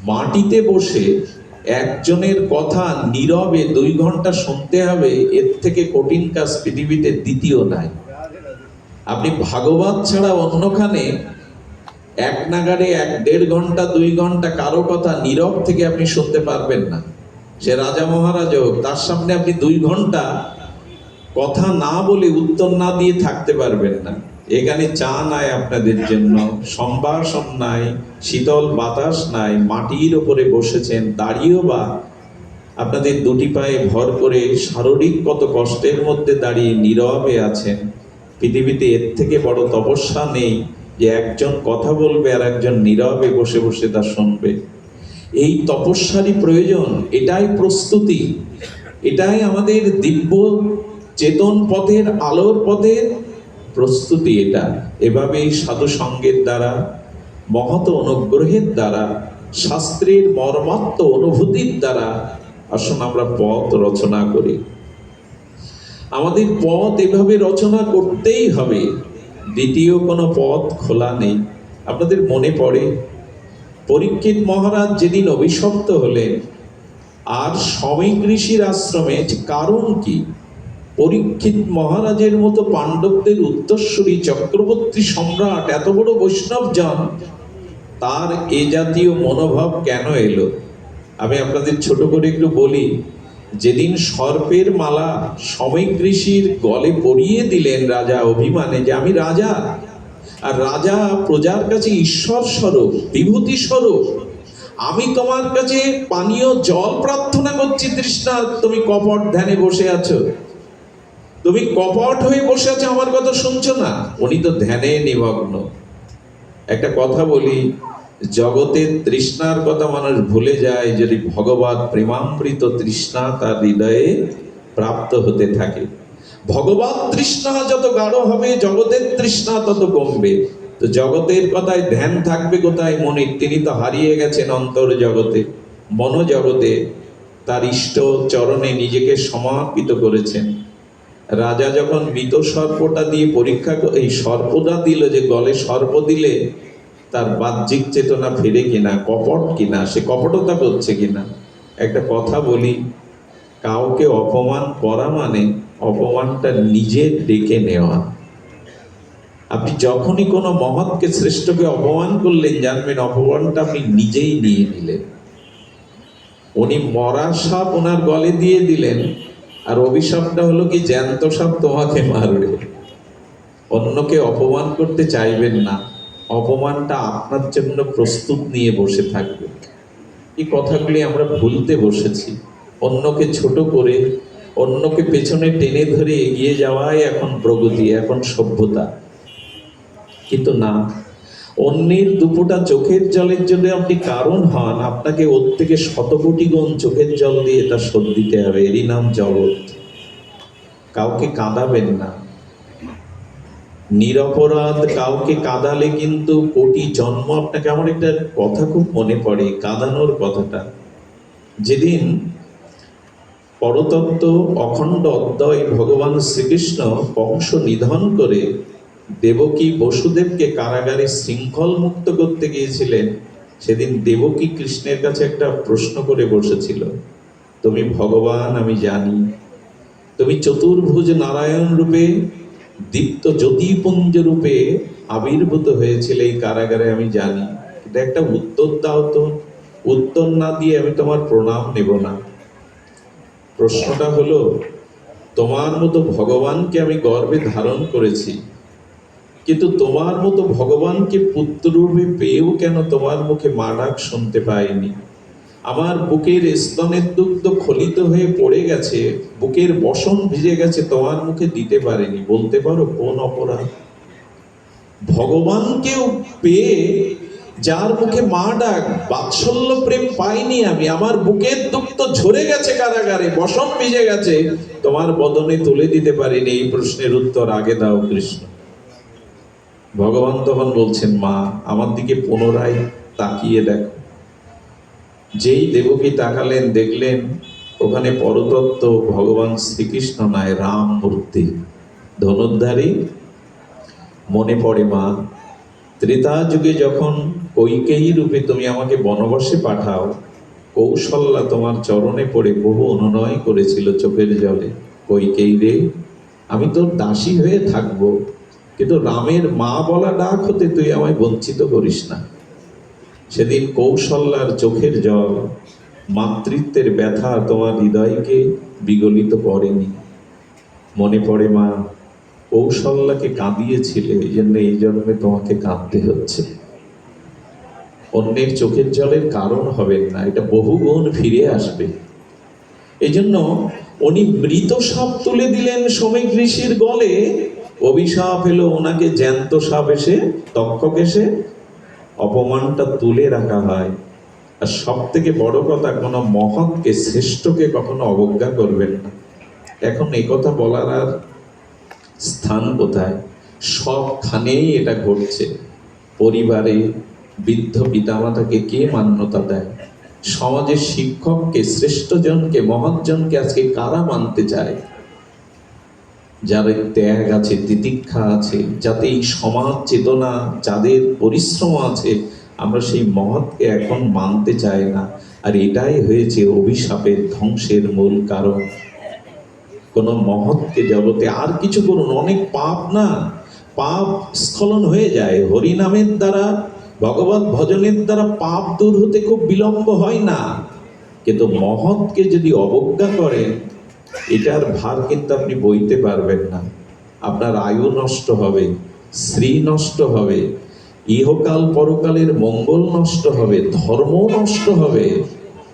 মাটিতে বসে একজনের কথা নীরবে 2 ঘন্টা শুনতে হবে। এর থেকে কঠিন কাজ পৃথিবীতে দ্বিতীয় নাই। আপনি ভাগবত ছাড়া অন্যখানে এক নাগাড়ে 1-1.5 ঘন্টা 2 ঘন্টা কারো কথা নীরব থেকে আপনি শুনতে পারবেন না। সে রাজা মহারাজ হোক, তার সামনে আপনি 2 ঘন্টা কথা না বলে উত্তর না দিয়ে থাকতে পারবেন না। এখানে চা নাই আপনাদের জন্য, সম্ভাষণ নাই, শীতল বাতাস নাই, মাটির ওপরে বসেছেন, দাঁড়িয়েও বা আপনাদের দুটি পায়ে ভর করে শারীরিক কত কষ্টের মধ্যে দাঁড়িয়ে নীরবে আছেন। পৃথিবীতে এর থেকে বড় তপস্যা নেই যে একজন কথা বলবে আর একজন নীরবে বসে বসে তা শুনবে। এই তপস্যারই প্রয়োজন, এটাই প্রস্তুতি, এটাই আমাদের দিব্য চেতন পথের, আলোর পথের প্রস্তুতি। এটা এভাবেই সাধু সঙ্গের দ্বারা, মহৎ অনুগ্রহের দ্বারা, শাস্ত্রের মর্মাত্ম অনুভূতির দ্বারা আসুন আমরা পথ রচনা করি। আমাদের পথ এভাবে রচনা করতেই হবে, দ্বিতীয় কোনো পথ খোলা নেই। আপনাদের মনে পড়ে পরীক্ষিত মহারাজ যেদিন অভিশপ্ত হলেন আর সমীক ঋষির আশ্রমে, কারণ কি? পরীক্ষিত মহারাজের মতো পাণ্ডবদের উত্তরসূরি চক্রবর্তী সম্রাট, এত বড় বৈষ্ণবজন, তার এ জাতীয় মনোভাব কেন এলো? আমি আপনাদের ছোট করে একটু বলি। যেদিন সর্পের মালা সমীক ঋষির গলে পরিয়ে দিলেন রাজা অভিমানে যে আমি রাজা, আর রাজা প্রজার কাছে ঈশ্বর স্বরূপ, বিভূতি স্বরূপ, আমি তোমার কাছে পানীয় জল প্রার্থনা করছি তৃষ্ণা, তুমি কপট ধ্যানে বসে আছো, তুমি কপট হয়ে বসে আছো, আমার কথা শুনছো না। উনি তো ধ্যানে নিমগ্ন। একটা কথা বলি, জগতের তৃষ্ণার কথা মানুষ ভুলে যায় যদি ভগবত প্রেমামৃত তৃষ্ণা তার হৃদয়ে প্রাপ্ত হতে থাকে। ভগবত তৃষ্ণা যত গাঢ় হবে, জগতের তৃষ্ণা তত কমবে। তো জগতের কথায় ধ্যান থাকবে কোথায় মনির? তিনি তো হারিয়ে গেছেন অন্তর জগতে, মনোজগতে, তার ইষ্ট চরণে নিজেকে সমর্পিত করেছেন। রাজা যখন মৃত সর্পটা দিয়ে পরীক্ষা, এই সর্পটা দিল, যে গলে সর্প দিলে তার বাহ্যিক চেতনা ফেরে কিনা, কপট কিনা, সে কপটতা করছে কিনা। একটা কথা বলি, কাউকে অপমান করা মানে অপমানটা নিজে ডেকে নেওয়া। আপনি যখনই কোনো মহৎকে, শ্রেষ্ঠকে অপমান করলেন, জানবেন অপমানটা আপনি নিজেই নিয়ে নিলেন। উনি মরা সাপ ওনার গলে দিয়ে দিলেন, আর অভিশাপটা হলো কি জ্যান্ত সাপ তোমাকে মারবে। অন্যকে অপমান করতে চাইবেন না, অপমানটা আপনার জন্য প্রস্তুত নিয়ে বসে থাকবে। এই কথাগুলি আমরা ভুলতে বসেছি। অন্যকে ছোট করে, অন্যকে পেছনে টেনে ধরে এগিয়ে যাওয়াই এখন প্রগতি, এখন সভ্যতা। কিন্তু না, অন্যের দুপোটা চোখের জলের জন্য আপনি কারণ হন, আপনাকে ওর থেকে শতকোটি গুণ চোখের জল দিয়ে এটা শোধ দিতে হবে। এরই নাম জগৎ। কাউকে কাঁদাবেন না, নিরপরাধ কাউকে কাঁদালে কিন্তু কোটি জন্ম আপনাকে। আমার একটা কথা খুব মনে পড়ে, কাঁদানোর কথাটা। যেদিন পরতত্ত্ব অখণ্ড অদ্বয় ভগবান শ্রীকৃষ্ণ কংস নিধন করে দেবকী বসুদেবকে কারাগারে শৃঙ্খল মুক্ত করতে গিয়েছিলেন, সেদিন দেবকী কৃষ্ণের কাছে একটা প্রশ্ন করে বসেছিল, তুমি ভগবান আমি জানি, তুমি চতুর্ভুজ নারায়ণ রূপে, দীপ্ত জ্যোতিপুঞ্জ রূপে আবির্ভূত হয়েছিল এই কারাগারে, আমি জানি, এটা একটা উত্তর দাও তো। উত্তর না দিয়ে আমি তোমার প্রণাম নেব না। প্রশ্নটা হলো, তোমার মতো ভগবানকে আমি গর্ভে ধারণ করেছি, কিন্তু তোমার মতো ভগবানকে পুত্ররূপে পেয়েও কেন তোমার মুখে মা ডাক শুনতে পাইনি? আমার বুকের স্তনের দুগ্ধ খলিত হয়ে পড়ে গেছে, বুকের বসন ভিজে গেছে, তোমার মুখে দিতে পারেনি। বলতে পারো কোন অপরাধ? ভগবানকেও পেয়ে যার মুখে মা ডাক, বাৎসল্য প্রেম পাইনি আমি, আমার বুকের দুগ্ধ ঝরে গেছে কারাগারে, বসন ভিজে গেছে, তোমার বদনে তুলে দিতে পারিনি। এই প্রশ্নের উত্তর আগে দাও কৃষ্ণ। ভগবান তখন বলছেন, মা আমার দিকে পুনরায় তাকিয়ে দেখো। যেই দেবকী তাকালেন, দেখলেন ওখানে পরতত্ত্ব ভগবান শ্রীকৃষ্ণ নয়, রাম মূর্তি, ধনুর্ধারী। মনে পড়ে মা, ত্রেতা যুগে যখন কৈকেয়ী রূপে তুমি আমাকে বনবাসে পাঠাও, কৌশল্যা তোমার চরণে পড়ে বহু অনুনয় করেছিল চোখের জলে, কৈকেয়ী রে, আমি তোর দাসী হয়ে থাকবো, কিন্তু রামের মা বলা ডাক হতে তুই আমায় বঞ্চিত করিস না। সেদিন কৌশল্যার চোখের জল, মাতৃত্বের ব্যথা তোমার হৃদয়কে বিগলিত করেনি। মনে পড়ে মা, কৌশল্যাকে কাঁদিয়েছিলে, এই জন্মে তোমাকে কাঁদতে হচ্ছে। অন্যের চোখের জলের কারণ হবেন না, এটা বহুগুণ ফিরে আসবে। এই জন্য উনি মৃত সাপ তুলে দিলেন শ্রমিক ঋষির গলে, অভিশাপ এলো ওনাকে জ্যান্ত সাপ এসে, তক্ষক এসে অপমানটা তুলে রাখা হয়। আর সব থেকে বড় কথা, কোনো মহৎকে, শ্রেষ্ঠকে কখনো অবজ্ঞা করবেন না। এখন এই কথা বলার আর স্থান কোথায়? সবখানেই এটা ঘটছে। পরিবারে বৃদ্ধ পিতামাতাকে কে মান্যতা দেয়? সমাজের শিক্ষককে, শ্রেষ্ঠজনকে, মহৎজনকে আজকে কারা মানতে চায়? যাদের ত্যাগ আছে, তিতিক্ষা আছে, যাতে এই সমাজ চেতনা, যাদের পরিশ্রম আছে, আমরা সেই মহৎকে এখন মানতে চাই না। আর এটাই হয়েছে অভিশাপের, ধ্বংসের মূল কারণ। কোন মহৎকে জগতে আর কিছু করুন, অনেক পাপ না, পাপ স্খলন হয়ে যায় হরিনামের দ্বারা, ভগবত ভজনের দ্বারা পাপ দূর হতে খুব বিলম্ব হয় না। কিন্তু মহৎকে যদি অবজ্ঞা করেন, এটার ভার কিন্তু আপনি বইতে পারবেন না। আপনার আয়ু নষ্ট হবে, শ্রী নষ্ট হবে, ইহকাল পরকালের মঙ্গল নষ্ট হবে, ধর্ম নষ্ট হবে,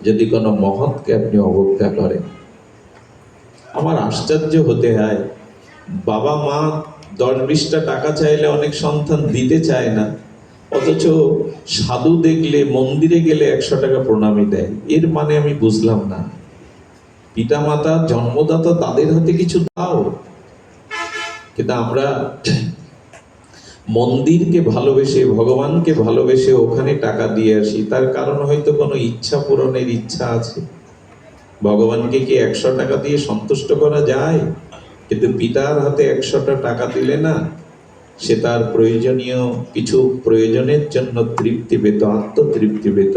যদি কোনো মহৎকে আপনি অবজ্ঞা করেন। আমার আশ্চর্য হতে হয়, বাবা মা 10-20টা টাকা চাইলে অনেক সন্তান দিতে চায় না, অথচ সাধু দেখলে, মন্দিরে গেলে 100 টাকা প্রণামী দেয়। এর মানে আমি বুঝলাম না। পিতা মাতা, জন্মদাতা, তাদের হাতে কিছু দাও। কিন্তু আমরা মন্দিরকে ভালোবেসে, ভগবানকে ভালোবেসে ওখানে টাকা দিয়ে আসি। তার কারণ হয়তো কোনো ইচ্ছা পূরণের ইচ্ছা আছে। ভগবানকে কি 100 টাকা দিয়ে সন্তুষ্ট করা যায়? কিন্তু পিতার হাতে 100টা টাকা দিলে না, সে তার প্রয়োজনীয় কিছু প্রয়োজনের জন্য তৃপ্তি পেত, আত্মতৃপ্তি পেত।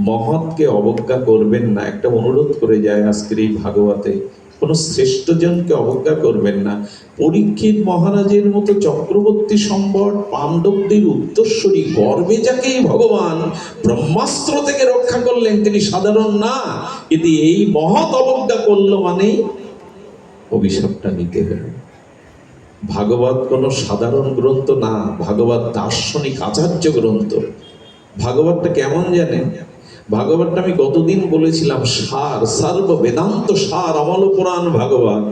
মহৎকে অবজ্ঞা করবেন না, একটা অনুরোধ করে যায় আজকের এই ভাগবতে। কোন শ্রেষ্ঠজনকে অবজ্ঞা করবেন না। পরীক্ষিত মহারাজের মতো চক্রবর্তী সম্বর, পাণ্ডবদের উত্তরসূরি, গর্বে যাকেই ভগবান ব্রহ্মাস্ত্র থেকে রক্ষা করলেন, তিনি সাধারণ না। কিন্তু এই মহৎ অবজ্ঞা করলো মানেই অভিশাপটা নিতে হবে। ভাগবত কোনো সাধারণ গ্রন্থ না, ভাগবত দার্শনিক আচার্য গ্রন্থ। ভাগবতটা কেমন জানেন? ভাগবতটা আমি গতদিন বলেছিলাম, সার, সর্ব বেদান্ত সার, অমল পুরাণ ভাগবত।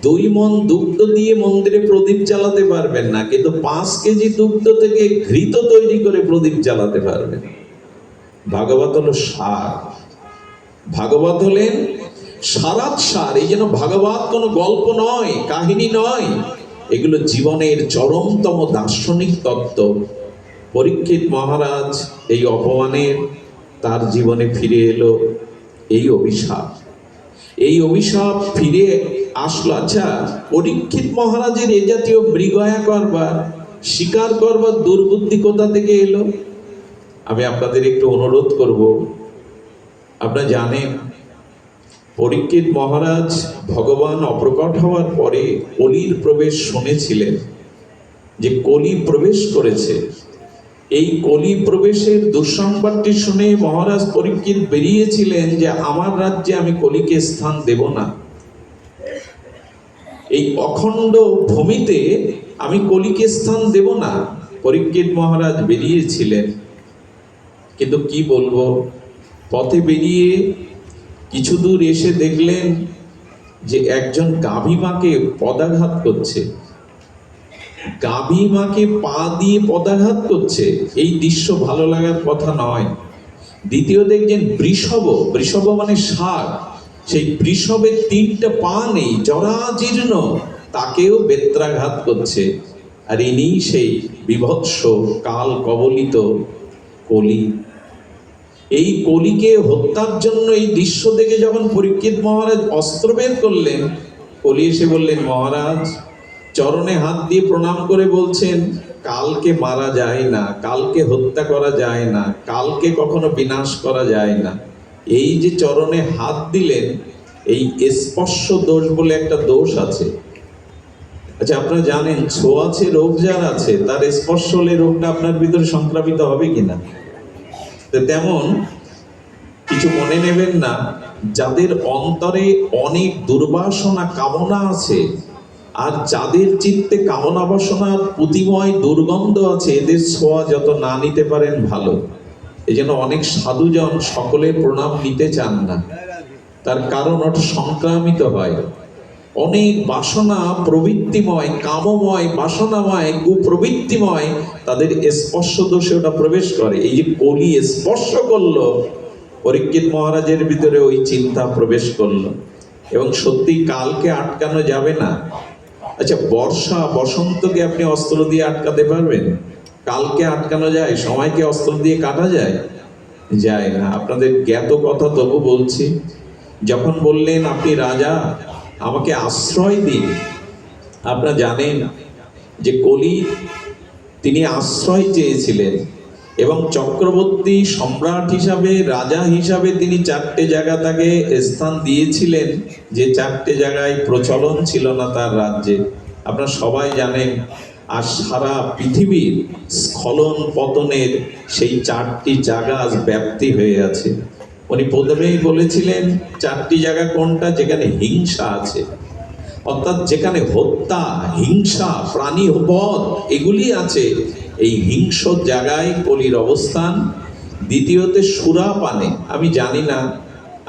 2 মণ দুগ্ধ দিয়ে মন্দিরে প্রদীপ জ্বালাতে পারবেন না, কিন্তু 5 কেজি দুগ্ধ থেকে ঘৃত তৈরি করে প্রদীপ জ্বালাতে পারবেন। ভাগবত হলো সার, ভাগবত হলেন সারাৎ সার। এই জন্য ভাগবত কোনো গল্প নয়, কাহিনী নয়, এগুলো জীবনের চরমতম দার্শনিক তত্ত্ব। পরীক্ষিত মহারাজ এই অপমানের, তার জীবনে ফিরে এলো এই অভিশাপ। এই অভিশাপ ফিরে আসলো। আচ্ছা, পরীক্ষিত মহারাজের এ জাতীয় মৃগয়া করবার, শিকার করবার দুর্বুদ্ধি কোথা থেকে এলো? আমি আপনাদের একটু অনুরোধ করব। আপনারা জানেন, পরীক্ষিত মহারাজ ভগবান অপ্রকট হওয়ার পরে কলির প্রবেশ শুনেছিলেন, যে কলি প্রবেশ করেছে। এই কলি প্রবেশের দুঃসংবাদটি শুনে মহারাজ পরীক্ষিত বেরিয়েছিলেন যে আমার রাজ্যে আমি কলিকে স্থান দেব না, এই অখণ্ড ভূমিতে আমি কলিকে স্থান দেব না। পরীক্ষিত মহারাজ বেরিয়েছিলেন, কিন্তু কি বলবো, পথে বেরিয়ে কিছু দূর এসে দেখলেন যে একজন গাভী মাকে পদাঘাত করছে, গাভী মাকে পা দিয়ে পদাঘাত করছে। এই দৃশ্য ভালো লাগার কথা নয়। দ্বিতীয় দেখছেন বৃষভ, বৃষভ মানে ষাঁড়, সেই বৃষভের 3টা পা নেই, জরাজীর্ণ, তাকেও বেত্রাঘাত করছে। আর ইনি সেই বিভৎস কাল কবলিত কলি। এই কলিকে হত্যার জন্য এই দৃশ্য দেখে যখন পরীক্ষিত মহারাজ অস্ত্র বের করলেন, কলি এসে বললেন, মহারাজ চরণে হাত দিয়ে প্রণাম করে বলছেন, কালকে মারা যায় না, কালকে হত্যা করা যায় না, কালকে কখনো বিনাশ করা যায় না। এই যে চরণে হাত দিলেন, এই স্পর্শ দোষ বলে একটা দোষ আছে। আচ্ছা, আপনারা জানেন ছোঁয়াচে রোগ যার আছে, তার স্পর্শ হলে রোগটা আপনার ভিতরে সংক্রামিত হবে কিনা? তেমন কিছু মনে নেবেন না, যাদের অন্তরে অনেক দুর্বাসনা কামনা আছে, আর যাদের চিত্তে কামনা বাসনার পুতিময় দুর্গন্ধ আছে, এদের ছোঁয়া যত না নিতে পারেন ভালো। এই জন্য অনেক সাধুজন সকলে প্রণাম নিতে চান না, তার কারণ ওটা সংক্রামিত হয়। অনেক বাসনা প্রবৃত্তিময়, কামময়, বাসনাময়, কুপ্রবৃত্তিময়, তাদের স্পর্শ দোষে ওটা প্রবেশ করে। এই যে কলি স্পর্শ করলো, পরীক্ষিত মহারাজের ভিতরে ওই চিন্তা প্রবেশ করলো। এবং সত্যি কালকে আটকানো যাবে না। আচ্ছা, বর্ষা বসন্তকে আপনি অস্ত্র দিয়ে আটকাতে পারবেন? কালকে আটকানো যায়? সময়কে অস্ত্র দিয়ে কাটা যায়? যায় না। আপনাদের জ্ঞাত কথা তবু বলছি। যখন বললেন আপনি রাজা, আমাকে আশ্রয় দিন, আপনারা জানেন যে কলি তিনি আশ্রয় চেয়েছিলেন এবং চক্রবর্তী সম্রাট হিসাবে, রাজা হিসাবে তিনি 4টে জায়গা তাকে স্থান দিয়েছিলেন, যে 4টে জায়গায় প্রচলন ছিল না তার রাজ্যে। আপনারা সবাই জানেন। আর সারা পৃথিবীর স্খলন পতনের সেই 4টি জায়গা আজ ব্যাপ্তি হয়ে আছে। উনি প্রথমেই বলেছিলেন 4টি জায়গা কোনটা? যেখানে হিংসা আছে, অর্থাৎ যেখানে হত্যা, হিংসা, প্রাণী বধ এগুলি আছে, এই হিংস্র জায়গায় কলির অবস্থান। দ্বিতীয়তে সুরাপানে। আমি জানি না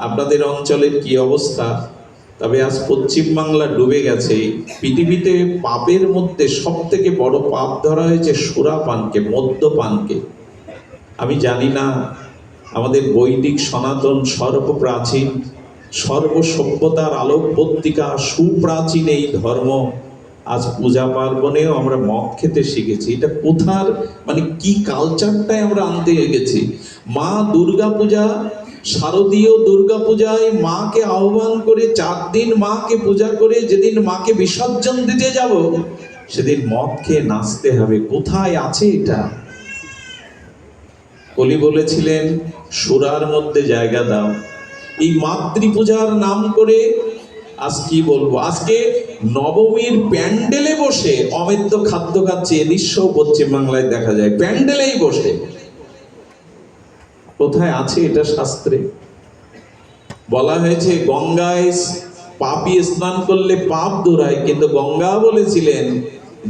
আপনাদের অঞ্চলের কি অবস্থা, তবে আজ পশ্চিমবাংলা ডুবে গেছে। পৃথিবীতে পাপের মধ্যে সব থেকে বড় পাপ ধরা হয়েছে সুরাপানকে, মদ্যপানকে। আমি জানি না আমাদের বৈদিক সনাতন সর্বপ্রাচীন, সর্বসভ্যতার আলোক পত্রিকা, সুপ্রাচীন এই ধর্ম, আজ পূজা পার্বণেও আমরা মদ খেতে শিখেছি। এটা কোথার, মানে কি কালচারটাই আমরা আনতে গেছি। মা দুর্গা পূজা, শারদীয় দুর্গা পূজায় মাকে আহ্বান করে 4 দিন মাকে পূজা করে যেদিন মাকে বিসর্জন দিতে যাব, সেদিন মদ খেয়ে নাচতে হবে। কোথায় আছে এটা? কলি বলেছিলেন সুরার মধ্যে জায়গা দাও। এই মাতৃপূজার নাম করে আজ কি বলবো, আজকে নবমীর প্যান্ডেলে বসে অমেদ্য খাদ্য খাচ্ছে। এ দৃশ্য পশ্চিমবাংলায় দেখা যায়, প্যান্ডেলেই বসে। কোথায় আছে এটা? শাস্ত্রে বলা হয়েছে গঙ্গায় পাপী স্নান করলে পাপ দূরায়, কিন্তু গঙ্গা বলেছিলেন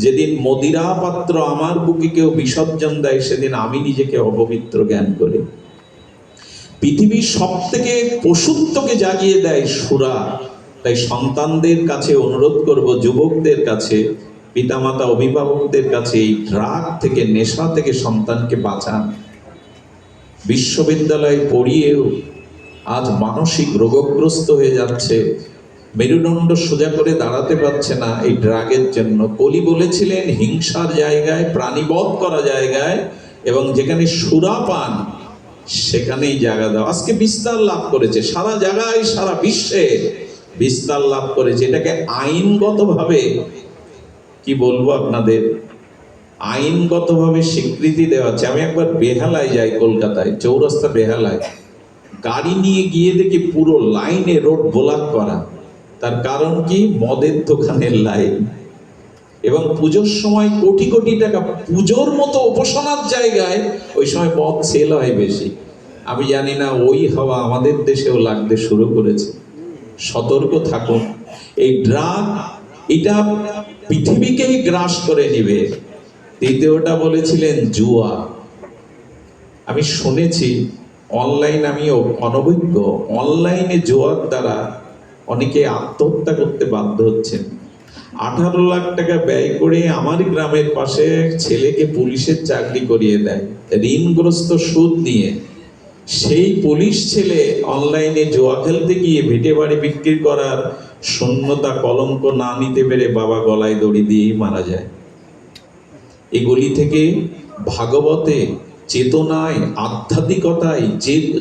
যেদিন মদিরা পাত্র আমার বুকে কেউ বিসর্জন দেয়, সেদিন আমি নিজেকে অপবিত্র জ্ঞান করি। পৃথিবীর সব থেকে পশুত্বকে জাগিয়ে দেয় সুরা। তাই সন্তানদের কাছে অনুরোধ করব, যুবকদের কাছে, পিতামাতা অভিভাবকদের কাছে, এই ড্রাগ থেকে, নেশা থেকে সন্তানকে বাঁচান। বিশ্ববিদ্যালয়ে পড়িয়েও আজ মানসিক রোগগ্রস্ত হয়ে যাচ্ছে, মেরুদণ্ড সোজা করে দাঁড়াতে পারছে না এই ড্রাগের জন্য। কলি বলেছিলেন হিংসার জায়গায়, প্রাণীবধ করা জায়গায় এবং যেখানে সুরাপান, সেখানেই জায়গা দাও। আজকে বিস্তার লাভ করেছে সারা জায়গায়, সারা বিশ্বে বিস্তার লাভ করেছে। এটাকে আইনগতভাবে, কি বলবো আপনাদের, আইনগতভাবে স্বীকৃতি দেওয়া হচ্ছে। আমি একবার বেহালায় যাই, কলকাতায় চৌরাস্তা বেহালায়, গাড়ি নিয়ে গিয়ে দেখি পুরো লাইনে রোড ব্লক করা। তার কারণ কি? মদের দোকানের লাইন। এবং পুজোর সময় কোটি কোটি টাকা, পুজোর মতো উপাসনার জায়গায় ওই সময় মদ সেল হয় বেশি। আমি জানি না ওই হাওয়া আমাদের দেশেও লাগতে শুরু করেছে। সতর্ক থাকুন। এই ড্রাগ, এটা পৃথিবীকেই গ্রাস করে নিবে। দ্বিতীয়টা বলেছিলেন জুয়া। আমি শুনেছি অনলাইন, আমি অনভিজ্ঞ, অনলাইনে জুয়ার দ্বারা অনেকে আত্মহত্যা করতে বাধ্য হচ্ছেন। 18 লাখ টাকা ব্যয় করে আমার গ্রামের পাশে ছেলেকে পুলিশের চাকরি করিয়ে দেয়, ঋণগ্রস্ত সুদ নিয়ে। সেই পুলিশ ছেলে অনলাইনে জুয়া খেলতে গিয়ে ভিটে বাড়ি বিক্রি করার শূন্যতা, কলঙ্ক না নিতে পেরে বাবা গলায় দড়ি দিয়েই মারা যায়। এগুলি থেকে ভাগবতে, চেতনায়, আধ্যাত্মিকতায়,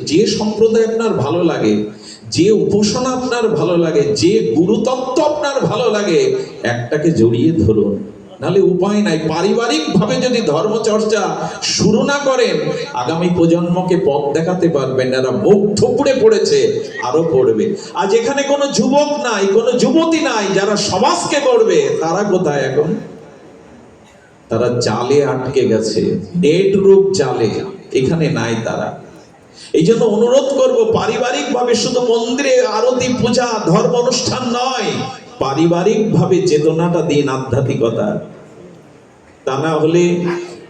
যে সম্প্রদায় আপনার ভালো লাগে, যে উপাসনা আপনার ভালো লাগে, যে গুরুতত্ত্ব আপনার ভালো লাগে, একটাকে জড়িয়ে ধরুন। নাহলে উপায় নাই। পারিবারিক ভাবে যদি ধর্মচর্চা শুরু না করেন, আগামী প্রজন্মকে পথ দেখাতে পারবেন। এরা মুখ থুবড়ে পড়েছে, আরো পড়বে। আজ এখানে কোনো যুবক নাই, কোনো যুবতী নাই যারা সমাজকে গড়বে। তারা কোথায় এখন? তারা জালে আটকে গেছে, নেট রূপ জালে, এখানে নাই তারা। এই জন্য অনুরোধ করব, পারিবারিক ভাবে শুধু মন্দিরে আরতি পূজা ধর্ম অনুষ্ঠান নয়, পারিবারিক ভাবে চেতনাটা দিন আধ্যাত্মিকতা। তা না হলে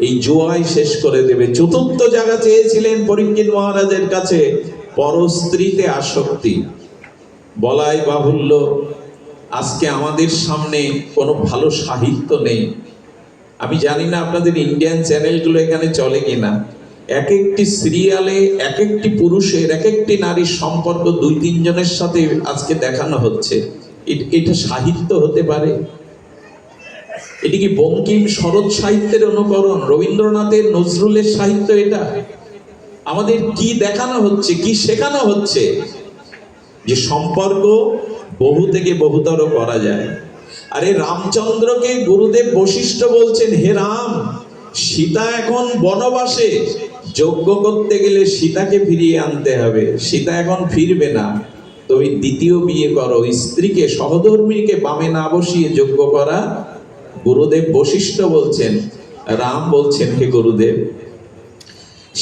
এই জুয়াই শেষ করে দেবে। চতুর্থ জায়গা চেয়েছিলেন পরীক্ষিত মহারাজের কাছে, পরস্ত্রীতে আসক্তি। বলাই বাহুল্য, আজকে আমাদের সামনে কোনো ভালো সাহিত্য নেই। আমি জানি না আপনাদের ইন্ডিয়ান চ্যানেলগুলো এখানে চলে কিনা, এক একটি সিরিয়ালে এক একটি পুরুষের এক একটি নারীর সম্পর্ক 2-3 জনের সাথে আজকে দেখানো হচ্ছে। এটা সাহিত্য হতে পারে? এটি কি বঙ্কিম শরৎ সাহিত্যের অনুকরণ, রবীন্দ্রনাথের নজরুলের সাহিত্য? এটা আমাদের কি দেখানো হচ্ছে, কি শেখানো হচ্ছে? যে সম্পর্ক বহু থেকে বহুতর করা যায়। আরে রামচন্দ্রকে গুরুদেব বশিষ্ঠ বলছেন, হে রাম, সীতা এখন বনবাসে, যজ্ঞ করতে গেলে সীতাকে ফিরিয়ে আনতে হবে, সীতা এখন ফিরবে না, তুমি দ্বিতীয় বিয়ে করো, স্ত্রীকে সহধর্মীকে বামে না বসিয়ে যজ্ঞ করা। গুরুদেব বশিষ্ঠ বলছেন, রাম বলছেন, হে গুরুদেব,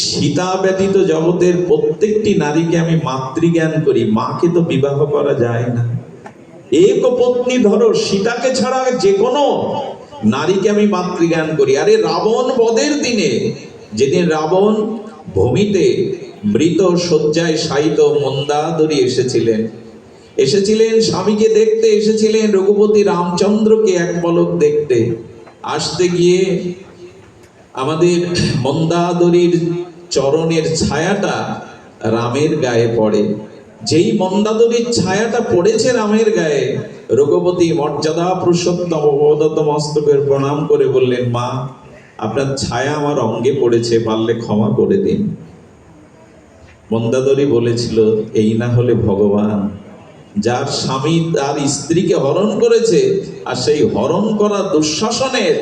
সীতা ব্যতীত জগতের প্রত্যেকটি নারীকে আমি মাতৃজ্ঞান করি, মাকে তো বিবাহ করা যায় না। এক পত্নী ধরো, সীতাকে ছাড়া যে কোনো নারীকে আমি মাতৃজ্ঞান করি। আরে রাবণ বধের দিনে, যেদিন রাবণ ভূমিতে মৃত শয্যায় শায়িত মন্দাদরী এসেছিলেন স্বামীকে দেখতে, এসেছিলেন রঘুপতি রামচন্দ্রকে এক পলক দেখতে। আসতে গিয়ে আমাদের মন্দাদরীর চরণের ছায়াটা রামের গায়ে পড়ে। যেই মন্দাদরীর ছায়াটা পড়েছে রামের গায়ে, রঘুপতি মর্যাদা পুরুষোত্তম অবদত্ত মস্তকের প্রণাম করে বললেন, মা, আপনার ছায়া আমার অঙ্গে পড়েছে, পারলে ক্ষমা করে দিন। মন্দাদরী বলেছিল, এই না হলে ভগবান, যার স্বামী তার স্ত্রীকে হরণ করেছে, আর সেই হরণ করা দুঃশাসনের,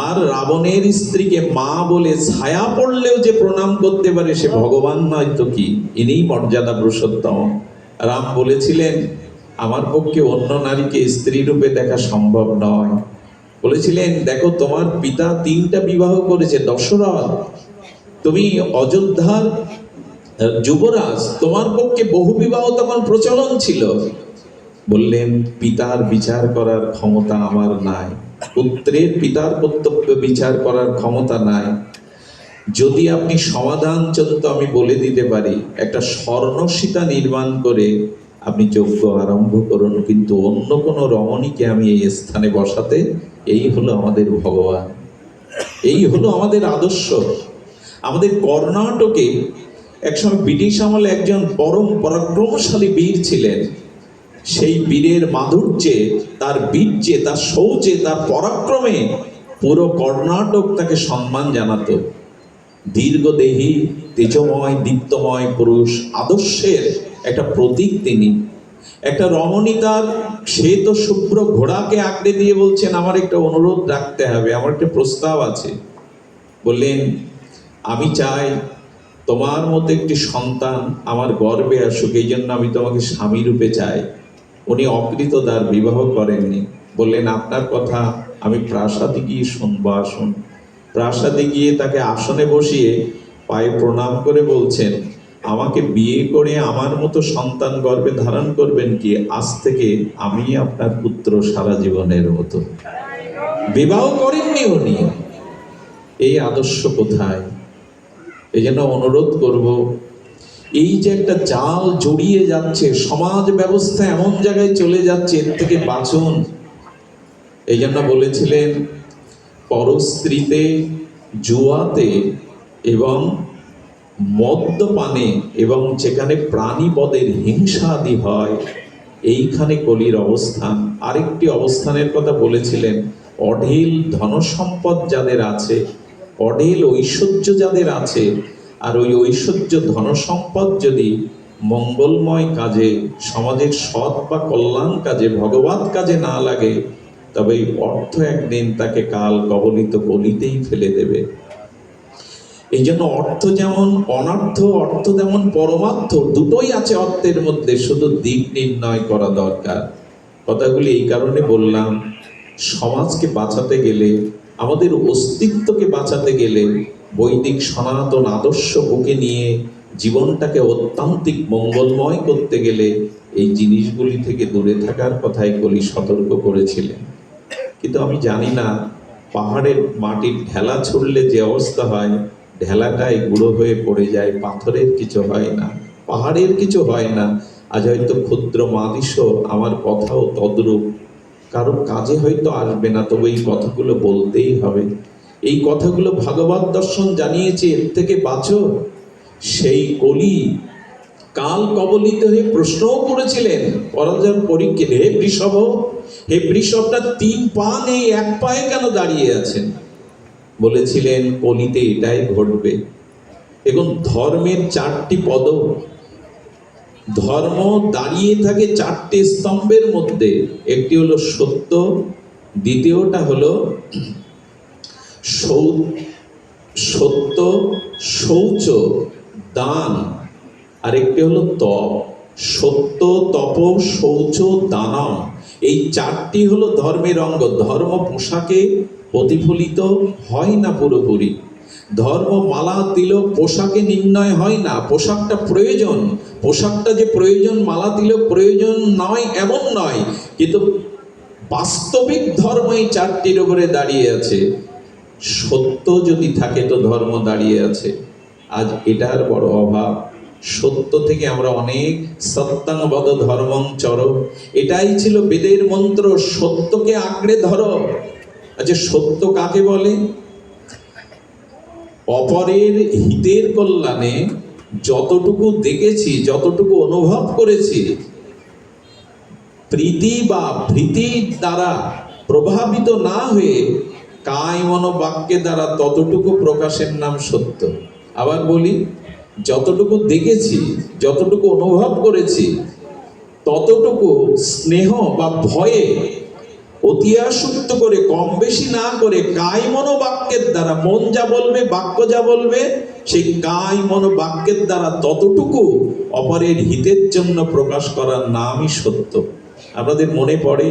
আর রাবণের স্ত্রীকে মা বলে ছায়া পড়লেও যে প্রণাম করতে পারে, সে ভগবান নয় তো কি? ইনিই মর্যাদা পুরুষোত্তম। রাম বলেছিলেন, আমার পক্ষে অন্য নারীকে স্ত্রী রূপে দেখা সম্ভব নয়। বলেছিলেন, দেখো, তোমার পিতা 3টা বিবাহ করেছে, দশরথ, তুমি অযোধ্যার যুবরাজ, তোমার পক্ষে বহু বিবাহ তখন প্রচলন ছিল। বললেন, পিতার বিচার করার ক্ষমতা আমার নাই, পুত্রের পিতার কর্তব্য বিচার করার ক্ষমতা নাই। যদি আপনি সমাধান চান তো আমি বলে দিতে পারি, একটা স্বর্ণসীতা নির্মাণ করে আপনি যজ্ঞ আরম্ভ করুন, কিন্তু অন্য কোনো রমণীকে আমি এই স্থানে বসাতে, এই হলো আমাদের ভগবান, এই হলো আমাদের আদর্শ। আমাদের কর্ণাটকে একসময় ব্রিটিশ আমলে একজন পরম পরাক্রমশালী বীর ছিলেন। সেই বীরের মাধুর্যে, তার বীর্যে, তার শৌচে, তার পরাক্রমে পুরো কর্ণাটক তাকে সম্মান জানাতো। দীর্ঘদেহী, তেজময়, দীপ্তময় পুরুষ, আদর্শের একটা প্রতীক তিনি। একটা রমণী তার শ্বেত শুভ্র ঘোড়াকে আঁকড়ে দিয়ে বলছেন, আমার একটা অনুরোধ রাখতে হবে, আমার একটা প্রস্তাব আছে। বললেন, আমি চাই তোমার মতো একটি সন্তান আমার গর্ভে আসুক, এই জন্য আমি তোমাকে স্বামী রূপে চাই। উনি অকৃতদার, বিবাহ করেননি। বললেন, আপনার কথা আমি প্রাসাদে গিয়ে শুনবো, আসুন। প্রাসাদে গিয়ে তাকে আসনে বসিয়ে পায়ে প্রণাম করে বলছেন, আমাকে বিয়ে করে আমার মতো সন্তান গর্ভে ধারণ করবেন কি? আজ থেকে আমি আপনার পুত্র সারা জীবনের মতো। বিবাহ করেননি উনি। এই আদর্শ কোথায়? এই জন্য অনুরোধ করব, এই যে একটা জাল জড়িয়ে যাচ্ছে, সমাজ ব্যবস্থা এমন জায়গায় চলে যাচ্ছে, এর থেকে বাঁচুন। এই জন্য বলেছিলেন, পরস্ত্রীতে, জুয়াতে এবং মদ্যপানে এবং যেখানে প্রাণীবদের হিংসা আদি হয়, এইখানে কলির অবস্থান। আরেকটি অবস্থানের কথা বলেছিলেন, অঢেল ধনসম্পদ যাদের আছে, অঢেল ঐশ্বর্য যাদের আছে, আর ওই ঐশ্বর্য ধনসম্পদ যদি মঙ্গলময় কাজে, সমাজের সৎ বা কল্যাণ কাজে, ভগবত কাজে না লাগে, তবে এই অর্থ একদিন তাকে কাল কবলিত কলিতেই ফেলে দেবে। এই জন্য অর্থ যেমন অনর্থ, অর্থ যেমন পরমার্থ, দুটোই আছে অর্থের মধ্যে, শুধু দিক নির্ণয় করা দরকার। কথাগুলি এই কারণে বললাম, সমাজকে বাঁচাতে গেলে, আমাদের অস্তিত্বকে বাঁচাতে গেলে, বৈদিক সনাতন আদর্শ বুকে নিয়ে জীবনটাকে অত্যান্তিক মঙ্গলময় করতে গেলে এই জিনিসগুলি থেকে দূরে থাকার কথাই কলি সতর্ক করেছিলেন। কিন্তু আমি জানি না, পাহাড়ের মাটির ঢেলা ছুড়লে যে অবস্থা হয়, ঢেলাটাই গুঁড়ো হয়ে পড়ে যায়, পাথরের কিছু হয় না, পাহাড়ের কিছু হয় না। আজ হয়তো ক্ষুদ্র মানুষও আমার কথাও তদ্রূপ, কারো কাজে হয়তো আসবে না, তবে এই কথাগুলো বলতেই হবে। এই কথাগুলো ভাগবত দর্শন জানিয়েছে, এর থেকে বাঁচো। সেই কলি কাল কবলিত হয়ে প্রশ্নও করেছিলেন পরাজয় পরীক্ষে, হে বৃষভ, হে বৃষভটা 3 পা নেই, 1 পায়ে কেন দাঁড়িয়ে আছেন? বলেছিলেন কলিতে এটাই ঘটবে। এখন ধর্মের 4টি পদ, ধর্ম দাঁড়িয়ে থাকে 4টে স্তম্ভের মধ্যে। একটি হলো সত্য, দ্বিতীয়টা হলো সত্য, শৌচ, দান, আরেকটি হলো তপ। সত্য, তপ, শৌচ, দানম, এই 4টি হলো ধর্মের অঙ্গ। ধর্ম পোশাকে প্রতিফলিত হয় না পুরোপুরি। ধর্ম মালা তিলক পোশাকে নির্ণয় হয় না, পোশাকটা প্রয়োজন। পোশাকটা যে প্রয়োজন, মালা তিলক প্রয়োজন নয় এমন নয়, কিন্তু বাস্তবিক ধর্ম এই 4টির উপরে দাঁড়িয়ে আছে। সত্য যদি থাকে তো ধর্ম দাঁড়িয়ে আছে। আজ এটার বড় অভাব। সত্য থেকে আমরা অনেক সত্যং বদ ধর্মং চর, এটাই ছিল বেদের মন্ত্র, সত্যকে আঁকড়ে ধরো। আচ্ছা, সত্য কাকে বলে? অপরের হিতের কল্যাণে যতটুকু দেখেছি, যতটুকু অনুভব করেছি, প্রীতি বা ভীতির দ্বারা প্রভাবিত না হয়ে কায় মন বাক্যের দ্বারা ততটুকু প্রকাশের নাম সত্য। আবার বলি, যতটুকু দেখেছি, যতটুকু অনুভব করেছি, ততটুকু স্নেহ বা ভয়ে অতি আসক্ত করে, কম বেশি না করে, কায় মন বাক্যের দ্বারা, মন যা বলবে, বাক্য যা বলবে, সেই কায় মন বাক্যের দ্বারা ততটুকু অপরের হিতের জন্য প্রকাশ করার নামই সত্য। আপনাদের মনে পড়ে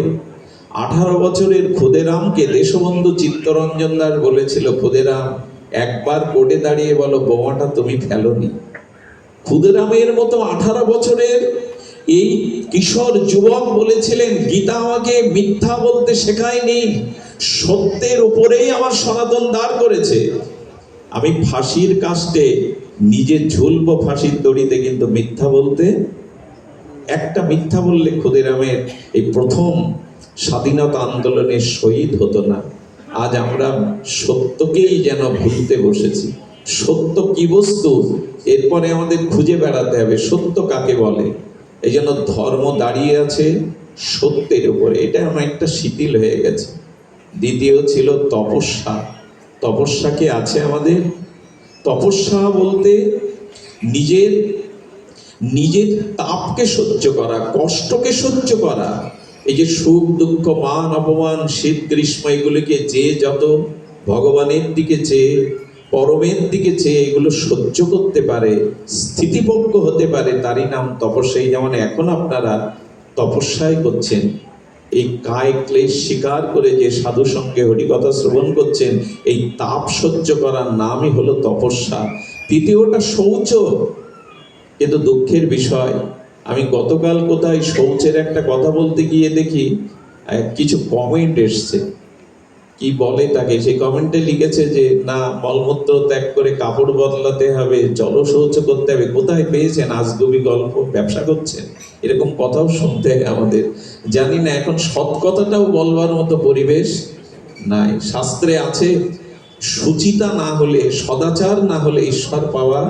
18 বছরের ক্ষুদেরামকে দেশবন্ধু চিত্তরঞ্জন দাস বলেছিল, ক্ষুদেরাম, একবার কোর্টে দাঁড়িয়ে বলো বোমাটা তুমি ফেলোনি। ক্ষুদেরামের মতো 18 বছরের এই কিশোর যুবক বলেছিলেন, গীতা আমাকে মিথ্যা বলতে শেখায়নি, সত্যের উপরেই আমার সনাতন দাঁড় করেছে। আমি ফাঁসির কাস্টে নিজে ঝুলবো ফাঁসির দড়িতে, কিন্তু মিথ্যা বলতে, একটা মিথ্যা বললে ক্ষুদিরামের এই প্রথম স্বাধীনতা আন্দোলনের শহীদ হতো না। আজ আমরা সত্যকেই যেন ভুলতে বসেছি। সত্য কি বস্তু, এরপরে আমাদের খুঁজে বেড়াতে হবে সত্য কাকে বলে। এই জন্য ধর্ম দাঁড়িয়ে আছে সত্যের উপরে, এটা আমার একটা শিথিল হয়ে গেছে। দ্বিতীয় ছিল তপস্যা। তপস্যা কি আছে আমাদের? তপস্যা বলতে নিজের নিজের তাপকে সহ্য করা, কষ্টকে সহ্য করা। এই যে সুখ দুঃখ, মান অপমান, শীত গ্রীষ্ম, এগুলিকে যে যত ভগবানের দিকে চেয়ে, পরমের দিকে চেয়ে এগুলো সহ্য করতে পারে, স্থিতিপজ্ঞ হতে পারে, তারই নাম তপস্যা। যেমন এখন আপনারা তপস্যায় করছেন, এই কায় ক্লেশ স্বীকার করে যে সাধু সঙ্গে হরিকথা শ্রবণ করছেন, এই তাপ সহ্য করার নামই হলো তপস্যা। তৃতীয়টা শৌচ। কিন্তু দুঃখের বিষয়, আমি গতকাল কোথায় শৌচের একটা কথা বলতে গিয়ে দেখি কিছু কমেন্ট এসছে। কি বলে তাকে, সেই কমেন্টে লিখেছে যে না, মলমূত্র ত্যাগ করে কাপড় বদলাতে হবে, জল শৌচ করতে হবে। কোথায় পেয়েছেন আজগুবি গল্প? ব্যবসা করছেন? এরকম কথাও শুনতে হয় আমাদের। জানি না এখন সৎ কথাটাও বলবার মতো পরিবেশ নাই। শাস্ত্রে আছে, সুচিতা না হলে, সদাচার না হলে ঈশ্বর পাওয়া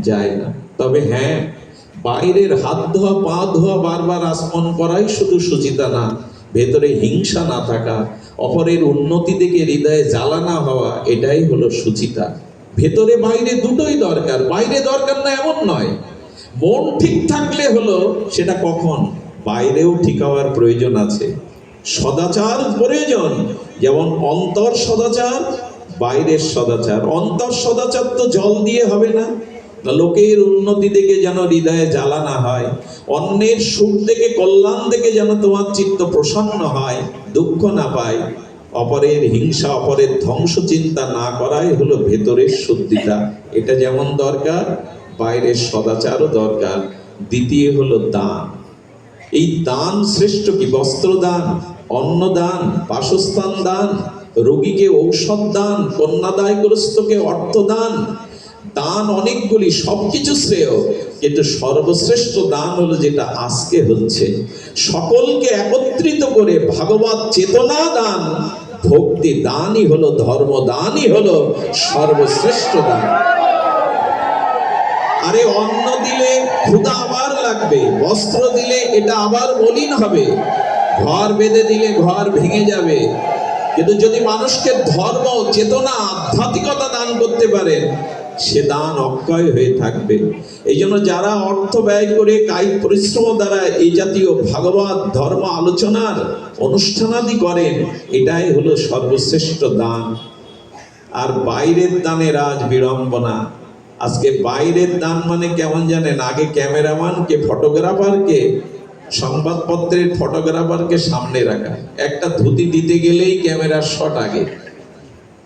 যায় না। তবে হ্যাঁ, বাইরের হাত ধোয়া, পা ধোয়া, বারবার আসমন করাই শুধু সুচিতা না, ভেতরে হিংসা না থাকা, অপরের উন্নতি দেখে হৃদয়ে জ্বালা না হওয়া, এটাই হলো সুচিতা। ভেতরে বাইরে দুটোই দরকার। বাইরে দরকার না এমন নয়, মন ঠিক থাকলে হলো। সেটা কখন? বাইরেও ঠিক হওয়ার প্রয়োজন আছে, সদাচার প্রয়োজন। যেমন অন্তর সদাচার, বাইরের সদাচার। অন্তর সদাচার তো জল দিয়ে হবে না। লোকের উন্নতি দেখে যেন হৃদয়ে জ্বালা না হয়, অন্যের সুখ দেখে, কল্যাণ দেখে যেন তোমার চিত্ত প্রসন্ন হয়, দুঃখ না পায়। অপরের হিংসা, অপরের ধ্বংস চিন্তা না করাই হলো ভেতরের শুদ্ধিতা। এটা যেমন দরকার, বাইরের সদাচারও দরকার। দ্বিতীয় হলো দান। এই দান শ্রেষ্ঠ কি? বস্ত্র দান, অন্ন দান, বাসস্থান দান, রোগীকে ঔষধ দান, কন্যাদায়গ্রস্তকে অর্থ দান। দান অনেকগুলি, সবকিছু শ্রেয়, কিন্তু সর্বশ্রেষ্ঠ দান হলো যেটা আজকে হচ্ছে, সকলকে একত্রিত করে ভাগবত চেতনা দান। ভক্তি দানই হলো, ধর্ম দানই হলো সর্বশ্রেষ্ঠ দান। আরে অন্ন দিলে ক্ষুধা আবার লাগবে, বস্ত্র দিলে এটা আবার মলিন হবে, ঘর বেঁধে দিলে ঘর ভেঙে যাবে। কিন্তু যদি মানুষকে ধর্ম, চেতনা, আধ্যাত্মিকতা দান করতে পারেন, সে দান অক্ষয় হয়ে থাকবে। এই জন্য যারা অর্থ ব্যয় করে কায়িক পরিশ্রম দ্বারা এই জাতীয় ভাগবত ধর্ম আলোচনার অনুষ্ঠানাদি করেন, এটাই হলো সর্বশ্রেষ্ঠ দান। আর বাইরের দানের আজ বিড়ম্বনা। আজকে বাইরের দান মানে কেমন জানেন? আগে ক্যামেরাম্যানকে, ফটোগ্রাফারকে, সংবাদপত্রের ফটোগ্রাফারকে সামনে রাখা, একটা ধুতি দিতে গেলেই ক্যামেরার শট আগে,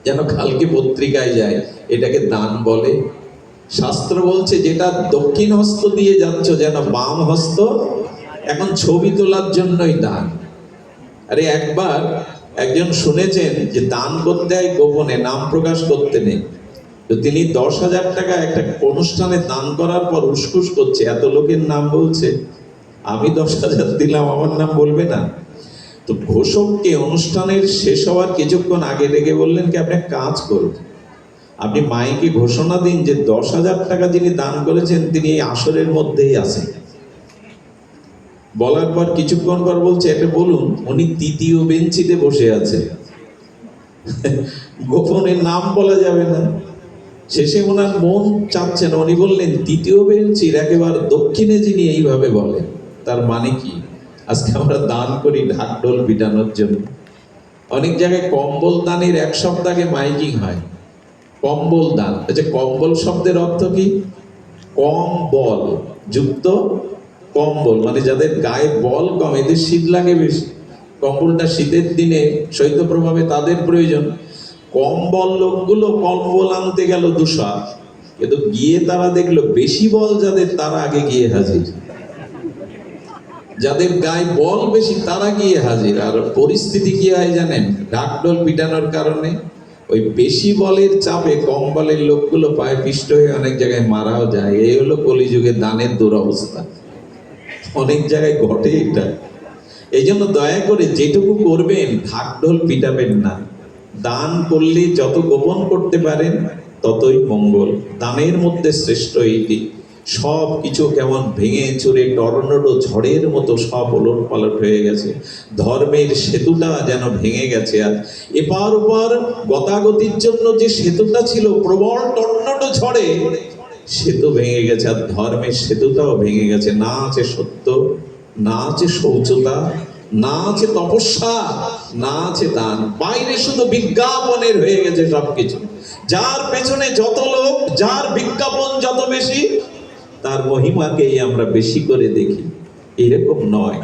যেন কালকে পত্রিকায় যায়। এটাকে দান বলে? শাস্ত্র বলছে যেটা দক্ষিণ হস্ত দিয়ে যাচ্ছ, যেন বাম হস্ত এখন ছবি তোলার জন্যই দান। আরে একবার একজন শুনেছেন যে দান করতে হয় গোপনে, নাম প্রকাশ করতে নেই। তো তিনি 10,000 টাকা একটা অনুষ্ঠানে দান করার পর উসকুস করছে, এত লোকের নাম বলছে, আমি 10,000 দিলাম, আমার নাম বলবে না? তো ঘোষককে অনুষ্ঠানের শেষ হওয়ার কিছুক্ষণ আগে ডেকে বললেন কি, আপনি কাজ করুন, আপনি মাইকে ঘোষণা দিন যে 10,000 টাকা যিনি দান করেছেন তিনি এই আসরের মধ্যেই আছেন। বলার পর কিছুক্ষণ পর বলছে, এটা বলুন উনি তৃতীয় বেঞ্চিতে বসে আছে। গোপনে নাম বলা যাবে না। শেষে ওনার মন চাচ্ছে না, উনি বললেন তৃতীয় বেঞ্চির একেবারে দক্ষিণে যিনি, এইভাবে বলেন। তার মানে কি? আজকে আমরা দান করি ঢাকঢোল পিটানোর জন্য। অনেক জায়গায় কম্বল দানের 1 সপ্তাহ আগে মাইকিং হয়, কম্বল দান। আচ্ছা, কম্বল শব্দের অর্থ কি? কম বল যুক্ত কম্বল, মানে যাদের গায়ে বল কম, এদের শীত লাগে বেশি, কম্বলটা শীতের দিনে শৈত্যপ্রভাবে তাদের প্রয়োজন। কম্বল লোকগুলো কম্বল আনতে গেল 200, কিন্তু গিয়ে তারা দেখলো বেশি বল যাদের, তারা আগে গিয়ে হাজির। যাদের গায়ে বল বেশি তারা গিয়ে হাজির। আর পরিস্থিতি কি হয় জানেন? ঢাকঢোল পিটানোর কারণে ওই বেশি বলের চাপে কম বলের লোকগুলো পায়ে পিষ্ট হয়ে অনেক জায়গায় মারাও যায়। এই হলো কলিযুগে দানের দুরবস্থা, অনেক জায়গায় ঘটে এটা। এই জন্য দয়া করে যেটুকু করবেন ঢাকঢোল পিটাবেন না। দান করলে যত গোপন করতে পারেন ততই মঙ্গল। দানের মধ্যে শ্রেষ্ঠ এইটি। সব কিছু কেমন ভেঙে চুরে টর্নেডো ঝড়ের মতো সব ওলট পালট হয়ে গেছে। ধর্মের সেতুটা যেন ভেঙে গেছে। আর এপার ওপার গতাগতির জন্য যে সেতুটা ছিল, প্রবল টর্নেডো ঝড়ে সেতু ভেঙে গেছে। আর ধর্মের সেতুটাও ভেঙে গেছে। না আছে সত্য, না আছে শৌচতা, না আছে তপস্যা, না আছে দান। বাইরে শুধু বিজ্ঞাপনের হয়ে গেছে সবকিছু। যার পেছনে যত লোক, যার বিজ্ঞাপন যত বেশি, তার মহিমাকেই আমরা বেশি করে দেখি। এরকম নয়।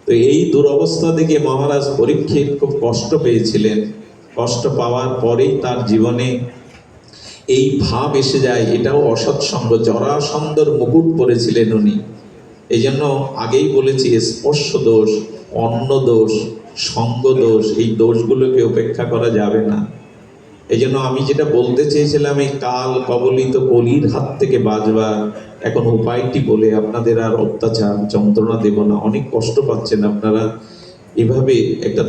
তো এই দুরবস্থা দেখে মহারাজ পরীক্ষিত খুব কষ্ট পেয়েছিলেন। কষ্ট পাওয়ার পরেই তার জীবনে এই ভাব এসে যায়, এটাও অসৎসঙ্গ। জরাসন্ধর মুকুট পরেছিলেন উনি। এই জন্য আগেই বলেছি, স্পর্শ দোষ, অন্ন দোষ, সঙ্গ দোষ, এই দোষগুলোকে উপেক্ষা করা যাবে না। এই জন্য আমি যেটা বলতে চেয়েছিলাম, এই কাল কবলিত কলির হাত থেকে বাঁচবার এখন উপায়টি বলে আপনাদের আর অত্যাচার যন্ত্রণা দেব না। অনেক কষ্ট পাচ্ছেন আপনারা, এভাবে একটা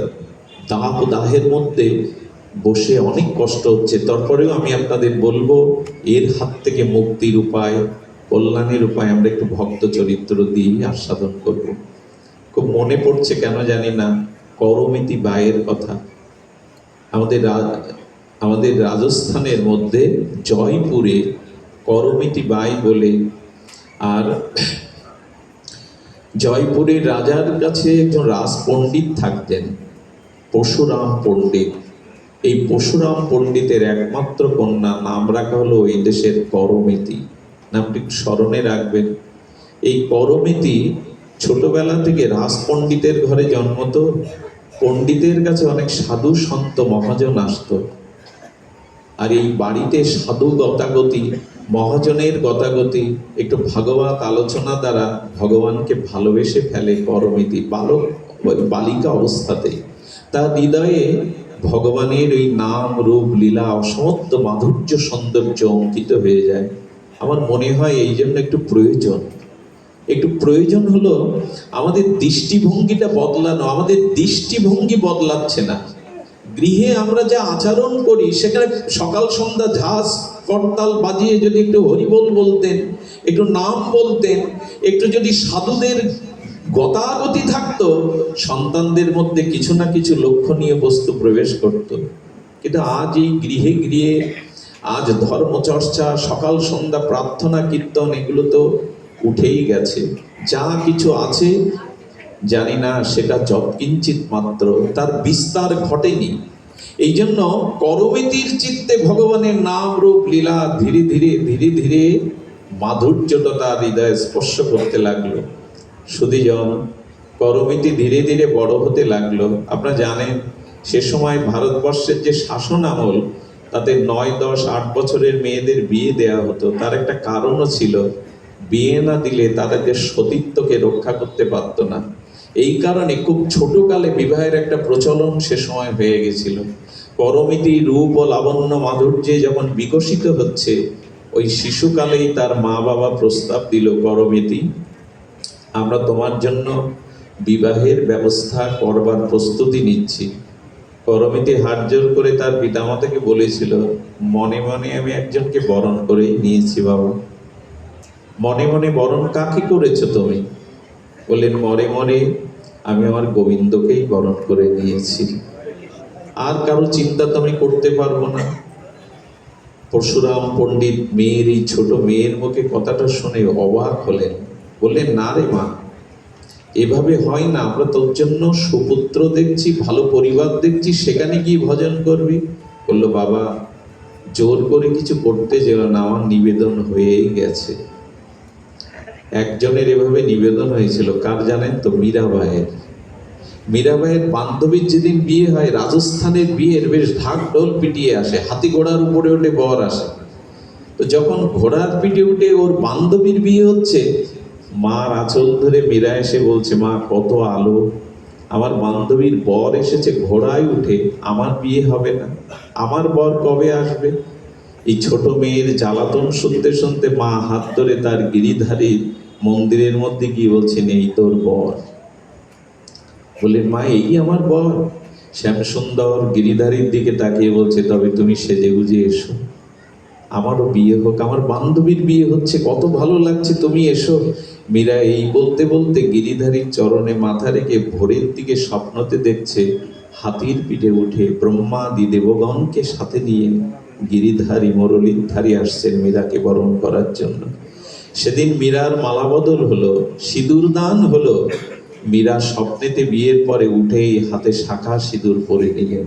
দাহের মধ্যে বসে অনেক কষ্ট হচ্ছে। তারপরেও আমি আপনাদের বলবো, এর হাত থেকে মুক্তির উপায়, কল্যাণের উপায় আমরা একটু ভক্ত চরিত্র দিয়ে আস্বাদন করব। খুব মনে পড়ছে কেন জানি না করমিতি বায়ের কথা। আমাদের রাজস্থানের মধ্যে জয়পুরে করমিতি বাই বলে, আর জয়পুরের রাজার কাছে একজন রাজপণ্ডিত থাকতেন, পরশুরাম পণ্ডিত। এই পরশুরাম পণ্ডিতের একমাত্র কন্যা, নাম রাখা হলো এই দেশের করমিতি। নামটি স্মরণে রাখবেন। এই করমিতি ছোটবেলা থেকে রাজপণ্ডিতের ঘরে জন্মত। পণ্ডিতের কাছে অনেক সাধু সন্ত মহাজন আসতো। আর এই বাড়িতে সাধু গতাগতি, মহাজনের গতাগতি, একটু ভাগবত আলোচনা দ্বারা ভগবানকে ভালোবেসে ফেলে করমিতি বালক বালিকা অবস্থাতেই। তার হৃদয়ে ভগবানের এই নাম রূপ লীলা অসমত্ব মাধুর্য সৌন্দর্য অঙ্কিত হয়ে যায়। আমার মনে হয় এই জন্য একটু প্রয়োজন হলো আমাদের দৃষ্টিভঙ্গিটা বদলানো। আমাদের দৃষ্টিভঙ্গি বদলাচ্ছে না। গৃহে আমরা যা আচরণ করি, সেখানে সকাল সন্ধ্যা ঝাঁস করতাল বাজিয়ে যদি একটু হরিবোল বলতেন, একটু নাম বলতেন, একটু যদি সাধুদের গতাগতি থাকতো, সন্তানদের মধ্যে কিছু না কিছু লক্ষণীয় বস্তু প্রবেশ করত। কিন্তু আজ এই গৃহে গৃহে আজ ধর্মচর্চা, সকাল সন্ধ্যা প্রার্থনা কীর্তন, এগুলো তো উঠেই গেছে। যা কিছু আছে জানি না সেটা যৎকিঞ্চিৎ মাত্র, তার বিস্তার ঘটেনি। এই জন্য করমিতির চিত্তে ভগবানের নাম রূপ লীলা ধীরে ধীরে ধীরে ধীরে মাধুর্যটা তার হৃদয়ে স্পর্শ করতে লাগলো। সুধীজন, করমিতি ধীরে ধীরে বড় হতে লাগলো। আপনারা জানেন সে সময় ভারতবর্ষের যে শাসন আমল, তাতে 9, 10, 8 বছরের মেয়েদের বিয়ে দেয়া হতো। তার একটা কারণও ছিল, বিয়ে না দিলে তাদের সতীত্বকে রক্ষা করতে পারত না। এই কারণে খুব ছোটকালে বিবাহের একটা প্রচলন সে সময় হয়ে গেছিল। করমিতি রূপ ও লাবণ্য মাধুর্যে যখন বিকশিত হচ্ছে, ওই শিশুকালেই তার মা বাবা প্রস্তাব দিল, করমিতি, আমরা তোমার জন্য বিবাহের ব্যবস্থা করবার প্রস্তুতি নিচ্ছি। করমিতি হাত জোর করে তার পিতামাতাকে বলেছিল, মনে মনে আমি একজনকে বরণ করেই নিয়েছি বাবা। মনে মনে বরণ কাকে করেছো তুমি? বললেন, মনে মনে আমি আমার গোবিন্দকেই বরণ করে নিয়েছি, আর কারো চিন্তা তো আমি করতে পারবো না। পরশুরাম পণ্ডিত মেয়ের, এই ছোট মেয়ের মুখে কথাটা শুনে অবাক হলেন। বললেন, না রে মা, এভাবে হয় না। আমরা তোর জন্য সুপুত্র দেখছি, ভালো পরিবার দেখছি, সেখানে কি ভজন করবি? বললো, বাবা জোর করে কিছু করতে যেও না, আমার নিবেদন হয়েই গেছে। একজনের এভাবে নিবেদন হয়েছিল, কার জানেন তো? মীরাবাইয়ের। মীরাবাইয়ের বান্ধবীর যেদিন বিয়ে হয়, রাজস্থানের বিয়ের বেশ ঢাক ঢোল পিটিয়ে আসে, হাতি ঘোড়ার উপরে উঠে বর আসে। তো যখন ঘোড়ার পিঠে উঠে ওর বান্ধবীর বিয়ে হচ্ছে, মার আঁচল ধরে মীরা এসে বলছে, মা কত আলো, আমার বান্ধবীর বর এসেছে ঘোড়ায় উঠে, আমার বিয়ে হবে না, আমার বর কবে আসবে? এই ছোট মেয়ের জ্বালাতন শুনতে শুনতে মা হাত ধরে তার গিরিধারী মন্দিরের মধ্যে গিয়ে বলছেন, এই তোর বর। বললেন, মা এই আমার বর? শ্যাম সুন্দর গিরিধারীর দিকে তাকিয়ে বলছে, তবে তুমি সেজে গুজে এসো, আমারও বিয়ে হোক, আমার বান্ধবীর বিয়ে হচ্ছে, কত ভালো লাগছে, তুমি এসো। মীরা এই বলতে বলতে গিরিধারীর চরণে মাথা রেখে ভোরের দিকে স্বপ্নতে দেখছে হাতির পিঠে উঠে ব্রহ্মাদি দেবগণকে সাথে নিয়ে গিরিধারী মুরলীধারী আসছেন মীরাকে বরণ করার জন্য। সেদিন মীরার মালাবদল হলো, সিঁদুর দান হলো। মীরা স্বপ্নেতে বিয়ের পরে উঠেই হাতে শাখা সিঁদুর পরে নিলেন,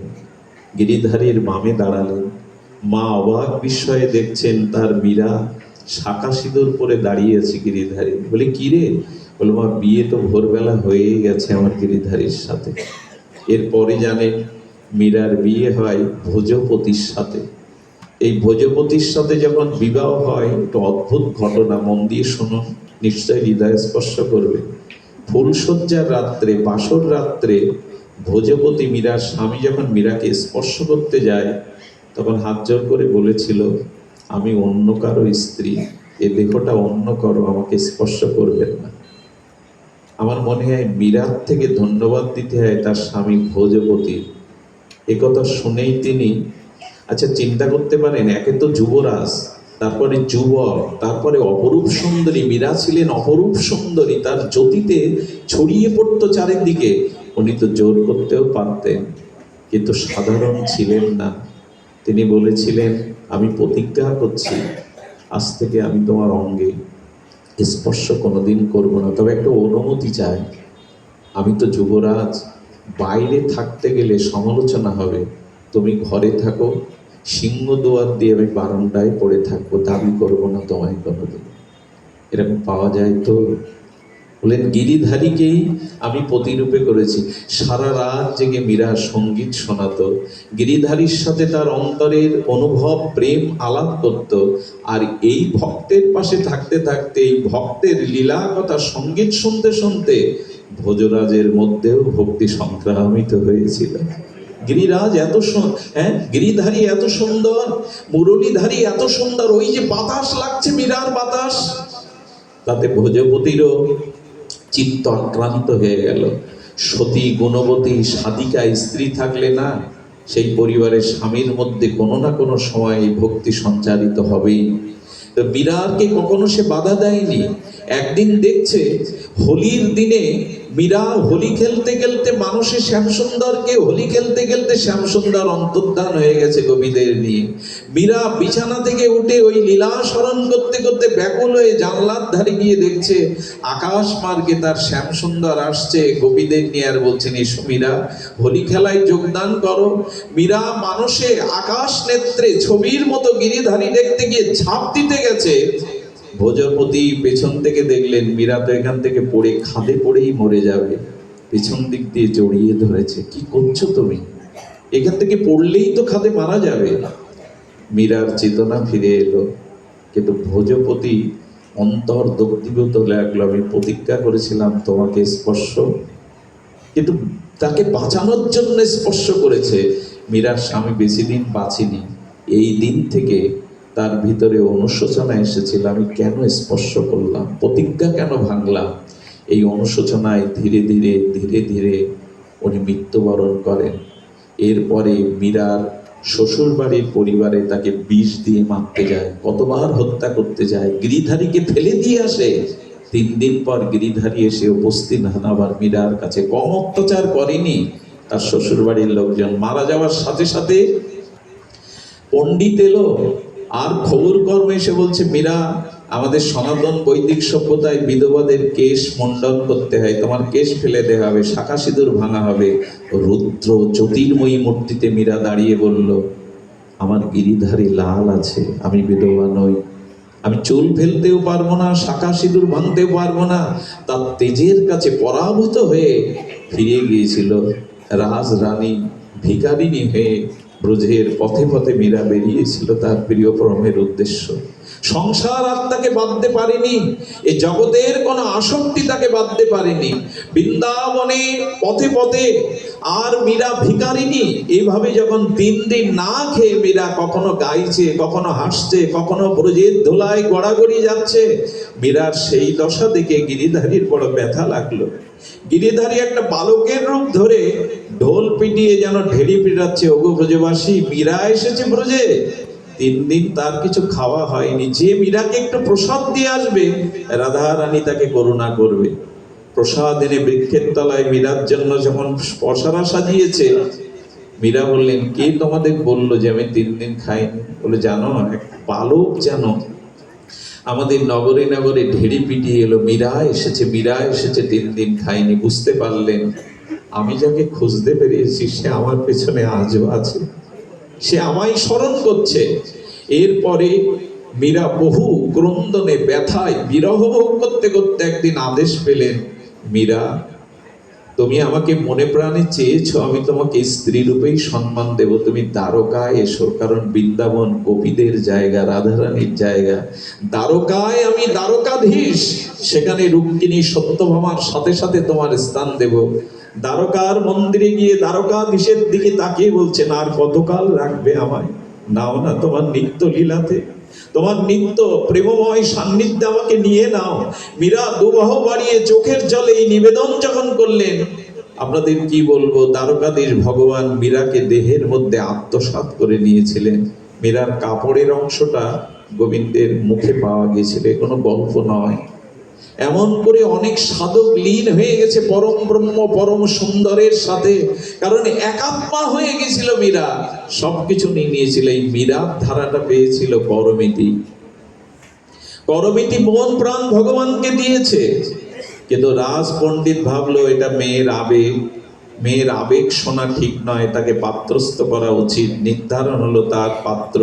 গিরিধারীর বামে দাঁড়ালেন। মা অবাক বিস্ময়ে দেখছেন তার মীরা শাখা সিঁদুর পরে দাঁড়িয়ে আছে গিরিধারী। বলে, কি রে? বলে, মা বিয়ে তো ভোরবেলা হয়েই গেছে আমার গিরিধারীর সাথে। এরপরে জানেন মীরার বিয়ে হয় ভোজপতির সাথে। এই ভোজপতির সাথে যখন বিবাহ হয়, একটা অদ্ভুত ঘটনা, মন দিয়ে শুনুন, নিশ্চয় হৃদয় স্পর্শ করবে। ফুলশয্যার রাত্রে, বাসর রাত্রে ভোজপতি মীরার স্বামী যখন মীরাকে স্পর্শ করতে যায়, তখন হাত জোর করে বলেছিল, আমি অন্য কারো স্ত্রী, এ দেহটা অন্য কারো, আমাকে স্পর্শ করবেন না। আমার মনে হয় মীরার থেকে ধন্যবাদ দিতে হয় তার স্বামী ভোজপতি। একথা শুনেই তিনি, আচ্ছা চিন্তা করতে পারেন, একে তো যুবরাজ, তারপরে যুবক, তারপরে অপরূপ সুন্দরী। মীরা ছিলেন অপরূপ সুন্দরী, তার জ্যোতিতে ছড়িয়ে পড়তো চারিদিকে। উনি তো জোর করতেও পারতেন, কিন্তু সাধারণ ছিলেন না। তিনি বলেছিলেন, আমি প্রতিজ্ঞা করছি, আজ থেকে আমি তোমার অঙ্গে স্পর্শ কোনোদিন করব না, তবে একটা অনুমতি চাই। আমি তো যুবরাজ, বাইরে থাকতে গেলে সমালোচনা হবে, তুমি ঘরে থাকো, সিংহ দুয়ার দিয়ে আমি বারান্দায় পড়ে থাকবো, দাবি করবো না তোমায় কোনোদিন। এরকম পাওয়া যায় তো? বলেন গিরিধারীকেই আমি প্রতিরূপে করেছি। সারা রাত জেগে মীরা সঙ্গীত শোনাতো, গিরিধারীর সাথে তার অন্তরের অনুভব প্রেম আলাপ করত। আর এই ভক্তের পাশে থাকতে থাকতে, এই ভক্তের লীলা কথা সঙ্গীত শুনতে শুনতে ভোজরাজের মধ্যেও ভক্তি সংক্রামিত হয়েছিল। গিরিরাজ এত গিরিধারী এত সুন্দর, মুরলীধারী এত সুন্দর, ওই যে বাতাস লাগছে মীরার বাতাস, তাতে ভোজপতিরও চিত্ত আক্রান্ত হয়ে গেল। সতী গুণবতী সাধিকা স্ত্রী থাকলে না, সেই পরিবারের স্বামীর মধ্যে কোনো না কোনো সময় এই ভক্তি সঞ্চারিত হবেই। তো মীরাকে কখনো সে বাধা দেয়নি। একদিন দেখছে হোলির দিনে মীরা হোলি খেলতে খেলতে মানুষের শ্যামসুন্দরকে, হোলি খেলতে খেলতে শ্যামসুন্দর অন্তর্ধান হয়ে গেছে গোপীদের নিয়ে। মীরা বিছানা থেকে উঠে ওই লীলা স্মরণ করতে করতে ব্যাকুল হয়ে জানলার ধারে গিয়ে দেখছে আকাশ মার্গে তার শ্যামসুন্দর আসছে গোপীদের নিয়ে, আর বলছেন এসো মীরা, হোলি খেলায় যোগদান করো। মীরা মানুষে আকাশ নেত্রে ছবির মতো গিরিধারী দেখতে গিয়ে ঝাঁপ দিতে গেছে। ভোজপতি পেছন থেকে দেখলেন মীরা তো এখান থেকে পড়ে খাদে পড়েই মরে যাবে, পেছন দিক দিয়ে জড়িয়ে ধরেছে। কি করছো তুমি? এখান থেকে পড়লেই তো খাদে মারা যাবে। মীরার চেতনা ফিরে এলো, কিন্তু ভোজপতি অন্তর দগ্ধীভূত লাগলো। আমি প্রতিজ্ঞা করেছিলাম তোমাকে স্পর্শ, কিন্তু তাকে বাঁচানোর জন্য স্পর্শ করেছে। মীরার স্বামী বেশি দিন বাঁচেনি। এই দিন থেকে তার ভিতরে অনুশোচনা এসেছিল, আমি কেন স্পর্শ করলাম, প্রতিজ্ঞা কেন ভাঙলাম। এই অনুশোচনায় ধীরে ধীরে ধীরে ধীরে উনি মৃত্যুবরণ করেন। এরপরে মীরার শ্বশুর বাড়ির পরিবারে তাকে বিষ দিয়ে মারতে যায়, কতবার হত্যা করতে যায়, গিরিধারীকে ফেলে দিয়ে আসে। 3 দিন পর গিরিধারী এসে উপস্থিত হন আবার মীরার কাছে। কম অত্যাচার করেনি তার শ্বশুর বাড়ির লোকজন। মারা যাওয়ার সাথে সাথে পণ্ডিত এলো আর খবর কর্মে এসে বলছে মীরা, আমাদের সনাতন বৈদিক সভ্যতায় বিধবাদের কেশ মণ্ডন করতে হয়, তোমার কেশ ফেলে দেওয়া হবে, শাখা সিঁদুর ভাঙা হবে। রুদ্র জ্যোতির্ময়ী মূর্তিতে মীরা দাঁড়িয়ে বলল, আমার গিরিধারী লাল আছে, আমি বিধবা নই, আমি চুল ফেলতেও পারবো না, শাখা সিঁদুর ভাঙতেও পারবো না। তার তেজের কাছে পরাভূত হয়ে ফিরে গিয়েছিল রাজরানী ভিখারিণী হয়ে। ব্রজের পথে পথে মীরা বেরিয়েছিল তার প্রিয় পরমের উদ্দেশ্য। সংসার আর তাকে বাঁধতে পারেনি, এই জগতের কোনো আসক্তি তাকে বাঁধতে পারেনি। বৃন্দাবনে পথে পথে আর মীরা ভিখারিণী এইভাবে যখন 3 দিন না খেয়ে মীরা কখনো গাইছে, কখনো হাসছে, কখনো ব্রজের ধুলায় গড়াগড়ি যাচ্ছে, মীরার সেই দশা দেখে গিরিধারীর বড় ব্যথা লাগলো। গিরিধারী একটা বালকের রূপ ধরে ঢোল পিটিয়ে যেন ঢেড়ি পিটাচ্ছে, ওগো ব্রজবাসী, মীরা এসেছে ব্রজে। 3 দিন তার কিছু খাওয়া হয়নি। যে মীরাকে একটু প্রসাদ দিয়ে আসবে, রাধা রানী তাকে করুণা করবে। প্রসাদ এনে বৃক্ষের তলায় মীরার জন্য যখন পসরা সাজিয়েছে, মীরা বললেন, কে তোমাদের বললো যে আমি 3 দিন খাইনি? বলে, জানো এক বালক যেন আমাদের নগরে নগরে ঢেড়ি পিটিয়ে এলো, মীরা এসেছে, মীরা এসেছে, 3 দিন খাইনি। বুঝতে পারলেন আমি যাকে খুঁজতে পেরেছি সে আমার পেছনে আজও আছে, সে আমায় স্মরণ করছে। এরপরে মীরা বহু ক্রন্দনে ব্যথায় বিরহ ভোগ করতে করতে একদিন আদেশ পেলেন, মীরা তুমি আমাকে মনে প্রাণে চেয়েছো, আমি তোমাকে স্ত্রী রূপেই সম্মান দেব, তুমি দ্বারকায় এসো। কারণ বৃন্দাবন গোপীদের জায়গা, রাধারানীর জায়গা। দ্বারকায় আমি দ্বারকাধীশ, সেখানে রুক্মিণী সত্যভামার সাথে সাথে তোমার স্থান দেব। দ্বারকার মন্দিরে গিয়ে দ্বারকাধীশের দিকে তাকিয়ে বলছেন, আর কতকাল রাখবে আমায়? নাও না তোমার নিত্য লীলাতে, তোমার নিত্য প্রেমময় সান্নিধ্যে আমাকে নিয়ে নাও। মীরা দুবাহু বাড়িয়ে চোখের জলে এই নিবেদন যখন করলেন, আপনাদের কি বলবো, দ্বারকাধীশ ভগবান মীরাকে দেহের মধ্যে আত্মসাৎ করে নিয়েছিলেন। মীরার কাপড়ের অংশটা গোবিন্দের মুখে পাওয়া গিয়েছিল, কোনো গল্প নয়। এমন করে অনেক সাধক লীন হয়ে গেছে পরম ব্রহ্ম পরম সুন্দরের সাথে, কারণ একাত্মা হয়ে গেছিল মীরা, সবকিছু নিয়ে নিয়েছিল। এই মীরার ধারাটা পেয়েছিল করমিতি। করমিতি মন প্রাণ ভগবানকে দিয়েছে, কিন্তু রাজ পণ্ডিত ভাবলো এটা মেয়ের আবেগ, মেয়ের আবেগ শোনা ঠিক নয়, তাকে পাত্রস্থ করা উচিত। নির্ধারণ হলো তার পাত্র।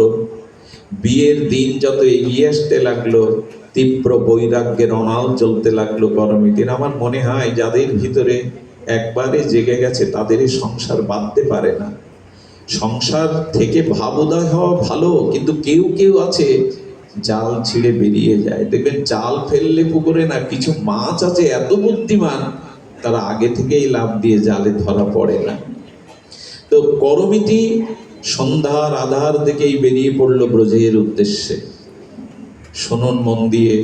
বিয়ের দিন যত এগিয়ে আসতে লাগলো, তীব্র বৈরাগ্যের অনাল চলতে লাগলো করমিতির। আমার মনে হয় যাদের ভিতরে একবারে জেগে গেছে তাদের এই সংসার বাঁধতে পারে না। সংসার থেকে ভাব উদয় হওয়া ভালো, কিন্তু কেউ কেউ আছে জাল ছিঁড়ে বেরিয়ে যায়। দেখবেন জাল ফেললে পুকুরে না, কিছু মাছ আছে এত বুদ্ধিমান, তারা আগে থেকেই লাফ দিয়ে জালে ধরা পড়ে না। তো করমিতি সন্ধ্যার আধার থেকেই বেরিয়ে পড়লো ব্রজের উদ্দেশ্যে। শুনুন মন দিয়ে,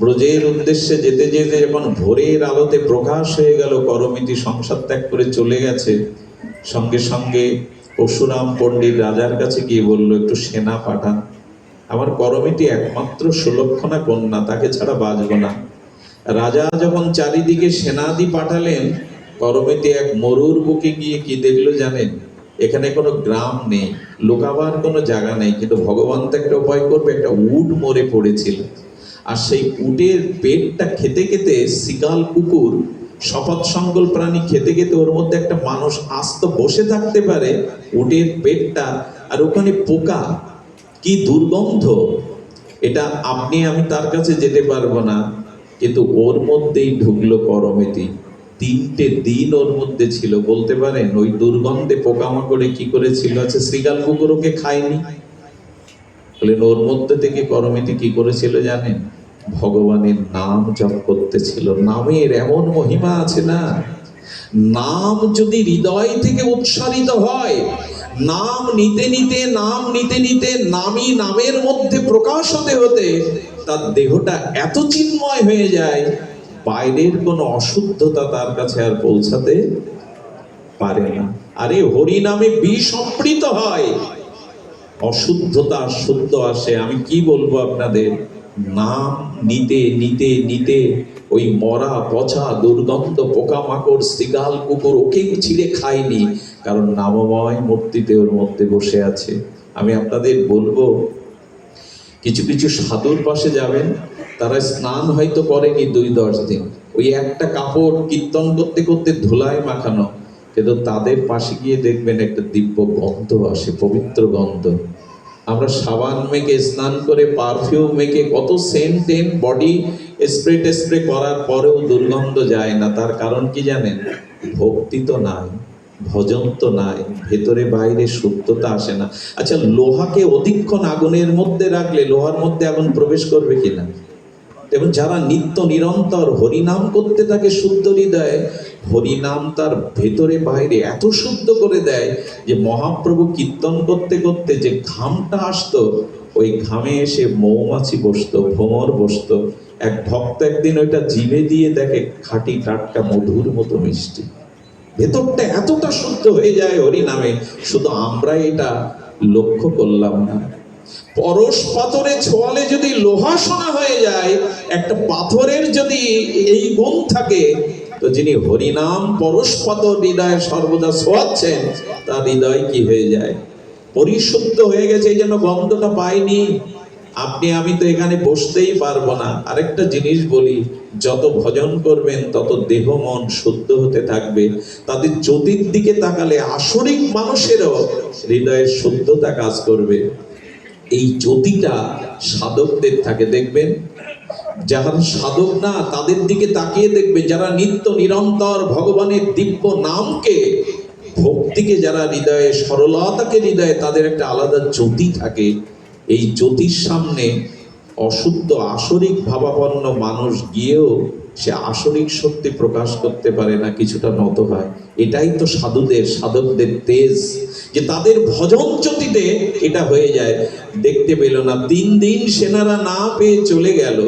ব্রজের উদ্দেশ্যে যেতে যেতে যখন ভোরের আলোতে প্রকাশ হয়ে গেল করমিতি সংসার ত্যাগ করে চলে গেছে, সঙ্গে সঙ্গে পরশুরাম পণ্ডিত রাজার কাছে গিয়ে বলল, একটু সেনা পাঠান, আমার করমিতি একমাত্র সুলক্ষণা কন্যা, তাকে ছাড়া বাঁচব না। রাজা যখন চারিদিকে সেনাদি পাঠালেন, করমিতি এক মরুর বুকে গিয়ে কি দেখলো জানেন? এখানে কোনো গ্রাম নেই, লুকাবার কোনো জায়গা নেই, কিন্তু ভগবান তো একটা উপায় করবে। একটা উট মরে পড়েছিল, আর সেই উটের পেটটা খেতে খেতে শিকাল কুকুর, শপথ সঙ্গল প্রাণী খেতে খেতে ওর মধ্যে একটা মানুষ আস্ত বসে থাকতে পারে, উটের পেটটা, আর ওখানে পোকা, কি দুর্গন্ধ! এটা আপনি আমি তার কাছে যেতে পারবো না, কিন্তু ওর মধ্যেই ঢুকলো করমিতি। 3টে দিন ওর মধ্যে ছিল। বলতে পারেন ওই দুর্গন্ধে পোকামাকড়ে কি করেছিল? আচ্ছা, শ্রীগাল কুকুর ওকে খায়নি, বলেন ওর মধ্যে থেকে করমিতি কি করেছিল জানেন? ভগবানের নাম জপ করতেছিল। নামের এমন মহিমা আছে না, নাম যদি হৃদয় থেকে উচ্চারিত হয়, নাম নিতে নিতে নাম নিতে নিতে নামই নামের মধ্যে প্রকাশ হতে হতে তার দেহটা এত চিন্ময় হয়ে যায়, বাইরের কোনো অশুদ্ধতা তার কাছে আর পৌঁছাতে পারে না। আরে হরি নামে বিষ অমৃত হয়, অশুদ্ধতা শুদ্ধ আসে। আমি কি বলবো আপনাদের, নাম নিতে নিতে নিতে ওই মরা পচা দুর্গন্ধ পোকামাকড় শ্রীগাল কুকুর ওকেই ছিঁড়ে খায়নি, কারণ নামময় মূর্তিতে ওর মধ্যে বসে আছে। আমি আপনাদের বলবো, কিছু কিছু সাধুর পাশে যাবেন, তারা স্নান হয়তো করেনি 2-10 দিন, ওই একটা কাপড় কীর্তন করতে করতে ধুলায় মাখানো, কিন্তু তাদের পাশে গিয়ে দেখবেন একটা দিব্য গন্ধ আসে, পবিত্র গন্ধ। আমরা সাবান মেখে স্নান করে, পারফিউম মেখে, কত সেন্ট টেন্ট বডি স্প্রে করার পরেও দুর্গন্ধ যায় না। তার কারণ কি জানেন? ভক্তি তো নাই, ভজন তো নাই, ভেতরে বাইরে শুদ্ধতা আসে না। আচ্ছা, লোহাকে অধিকক্ষণ আগুনের মধ্যে রাখলে লোহার মধ্যে আগুন প্রবেশ করবে কিনা? এবং যারা নিত্য নিরন্তর হরিনাম করতে থাকে শুদ্ধ হৃদয়ে, হরিনাম তার ভেতরে বাইরে এত শুদ্ধ করে দেয় যে মহাপ্রভু কীর্তন করতে করতে যে ঘামটা আসতো, ওই ঘামে এসে মৌমাছি বসতো, ভ্রমর বসতো। এক ভক্ত একদিন ওইটা জিভে দিয়ে দেখে খাঁটি টাটকা মধুর মতো মিষ্টি, ভেতরটা এতটা শুদ্ধ হয়ে যায় হরিনামে। শুধু আমরা এটা লক্ষ্য করলাম না। পরশ পাথরে ছোঁয়ালে যদি লোহা সোনা হয়ে যায়, একটা পাথরের যদি এই গুণ থাকে, তো যিনি হরিনাম পরশ পাথর হৃদয়ে সর্বদা ছোঁয়াচ্ছেন, তার হৃদয় কি হয়ে যায়? পরিশুদ্ধ হয়ে গেছে, এই জন্য গন্ধটা পাইনি। আপনি আমি তো এখানে বসতেই পারবো না। আরেকটা জিনিস বলি, যত ভজন করবেন তত দেহ মন শুদ্ধ হতে থাকবে। তাদের জ্যোতির দিকে তাকালে আসরিক মানুষেরও হৃদয়ের শুদ্ধতা কাজ করবে। এই জ্যোতিটা সাধকদের থাকে, দেখবেন যারা সাধক না তাদের দিকে তাকিয়ে দেখবে, যারা নিত্য নিরন্তর ভগবানের দিব্য নামকে, ভক্তিকে, যারা হৃদয়ে, সরলতাকে হৃদয়ে, তাদের একটা আলাদা জ্যোতি থাকে। এই জ্যোতির সামনে অশুদ্ধ আসরিক ভাবাপন্ন মানুষ গিয়েও সে আসরিক শক্তি প্রকাশ করতে পারে না, কিছুটা নত হয়। এটাই তো সাধুদের, সাধকদের তেজ, যে তাদের ভজন জ্যোতিতে এটা হয়ে যায়। দেখতে পেল না, 3 দিন সেনারা না পেয়ে চলে গেল।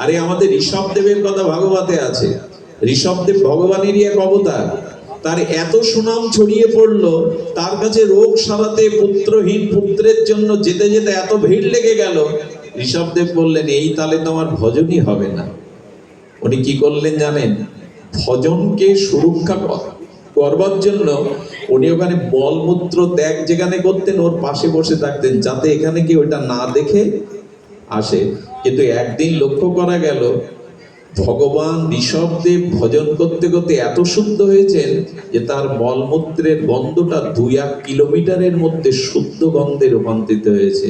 আরে আমাদের ঋষভদেবের কথা ভাগবতে আছে। ঋষভদেব ভগবানেরই এক অবতার, তার এত সুনাম ছড়িয়ে পড়লো, তার কাছে রোগ সারাতে পুত্রহীন পুত্রের জন্য যেতে যেতে এত ভিড় লেগে গেল। ঋষভদেব বললেন, এই তালে তোমার ভজনই হবে না। উনি কি করলেন জানেন? ভজনকে সুরক্ষা করবার জন্য উনি ওখানে মলমূত্র ত্যাগ যেখানে করতেন, ওর পাশে বসে থাকতেন, যাতে এখানে কি ওটা না দেখে আসে। কিন্তু একদিন লক্ষ্য করা গেল, ভগবান ঋষভদেব ভজন করতে করতে এত শুদ্ধ হয়েছেন যে তার মলমূত্রের গন্ধটা 2-1 কিলোমিটারের মধ্যে শুদ্ধ গন্ধে রূপান্তরিত হয়েছে।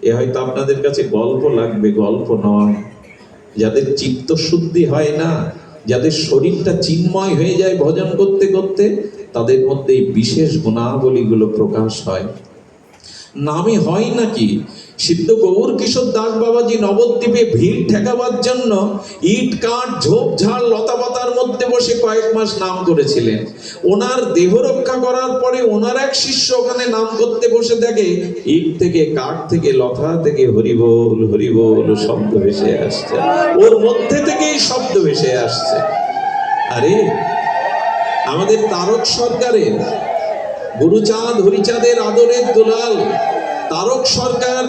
এ হয়তো আপনাদের কাছে গল্প লাগবে, গল্প নয়। যাদের চিত্ত শুদ্ধি হয় না, যাদের শরীরটা চিন্ময় হয়ে যায় ভজন করতে করতে, তাদের মধ্যে এই বিশেষ গুণাবলীগুলো প্রকাশ হয়। নামে হয় নাকি? সিদ্ধ গৌর কিশোর দাস বাবাজি নবদ্বীপে ভিড় ঠেকাবার জন্য ইট কাঠ ঝোপঝাড় লতাপাতার মধ্যে বসে কয়েক মাস নাম করেছিলেন। ওনার দেহ রক্ষা করার পরে ওনার এক শিষ্য ওখানে নাম করতে বসে দেখে ইট থেকে, কাঠ থেকে, লতা থেকে হরিবোল হরিবোল শব্দ ভেসে আসছে, ওর মধ্যে থেকেই শব্দ ভেসে আসছে। আরে আমাদের তারক সরকারের, গুরুচাঁদ হরিচাঁদের আদরের দুলাল তারক সরকার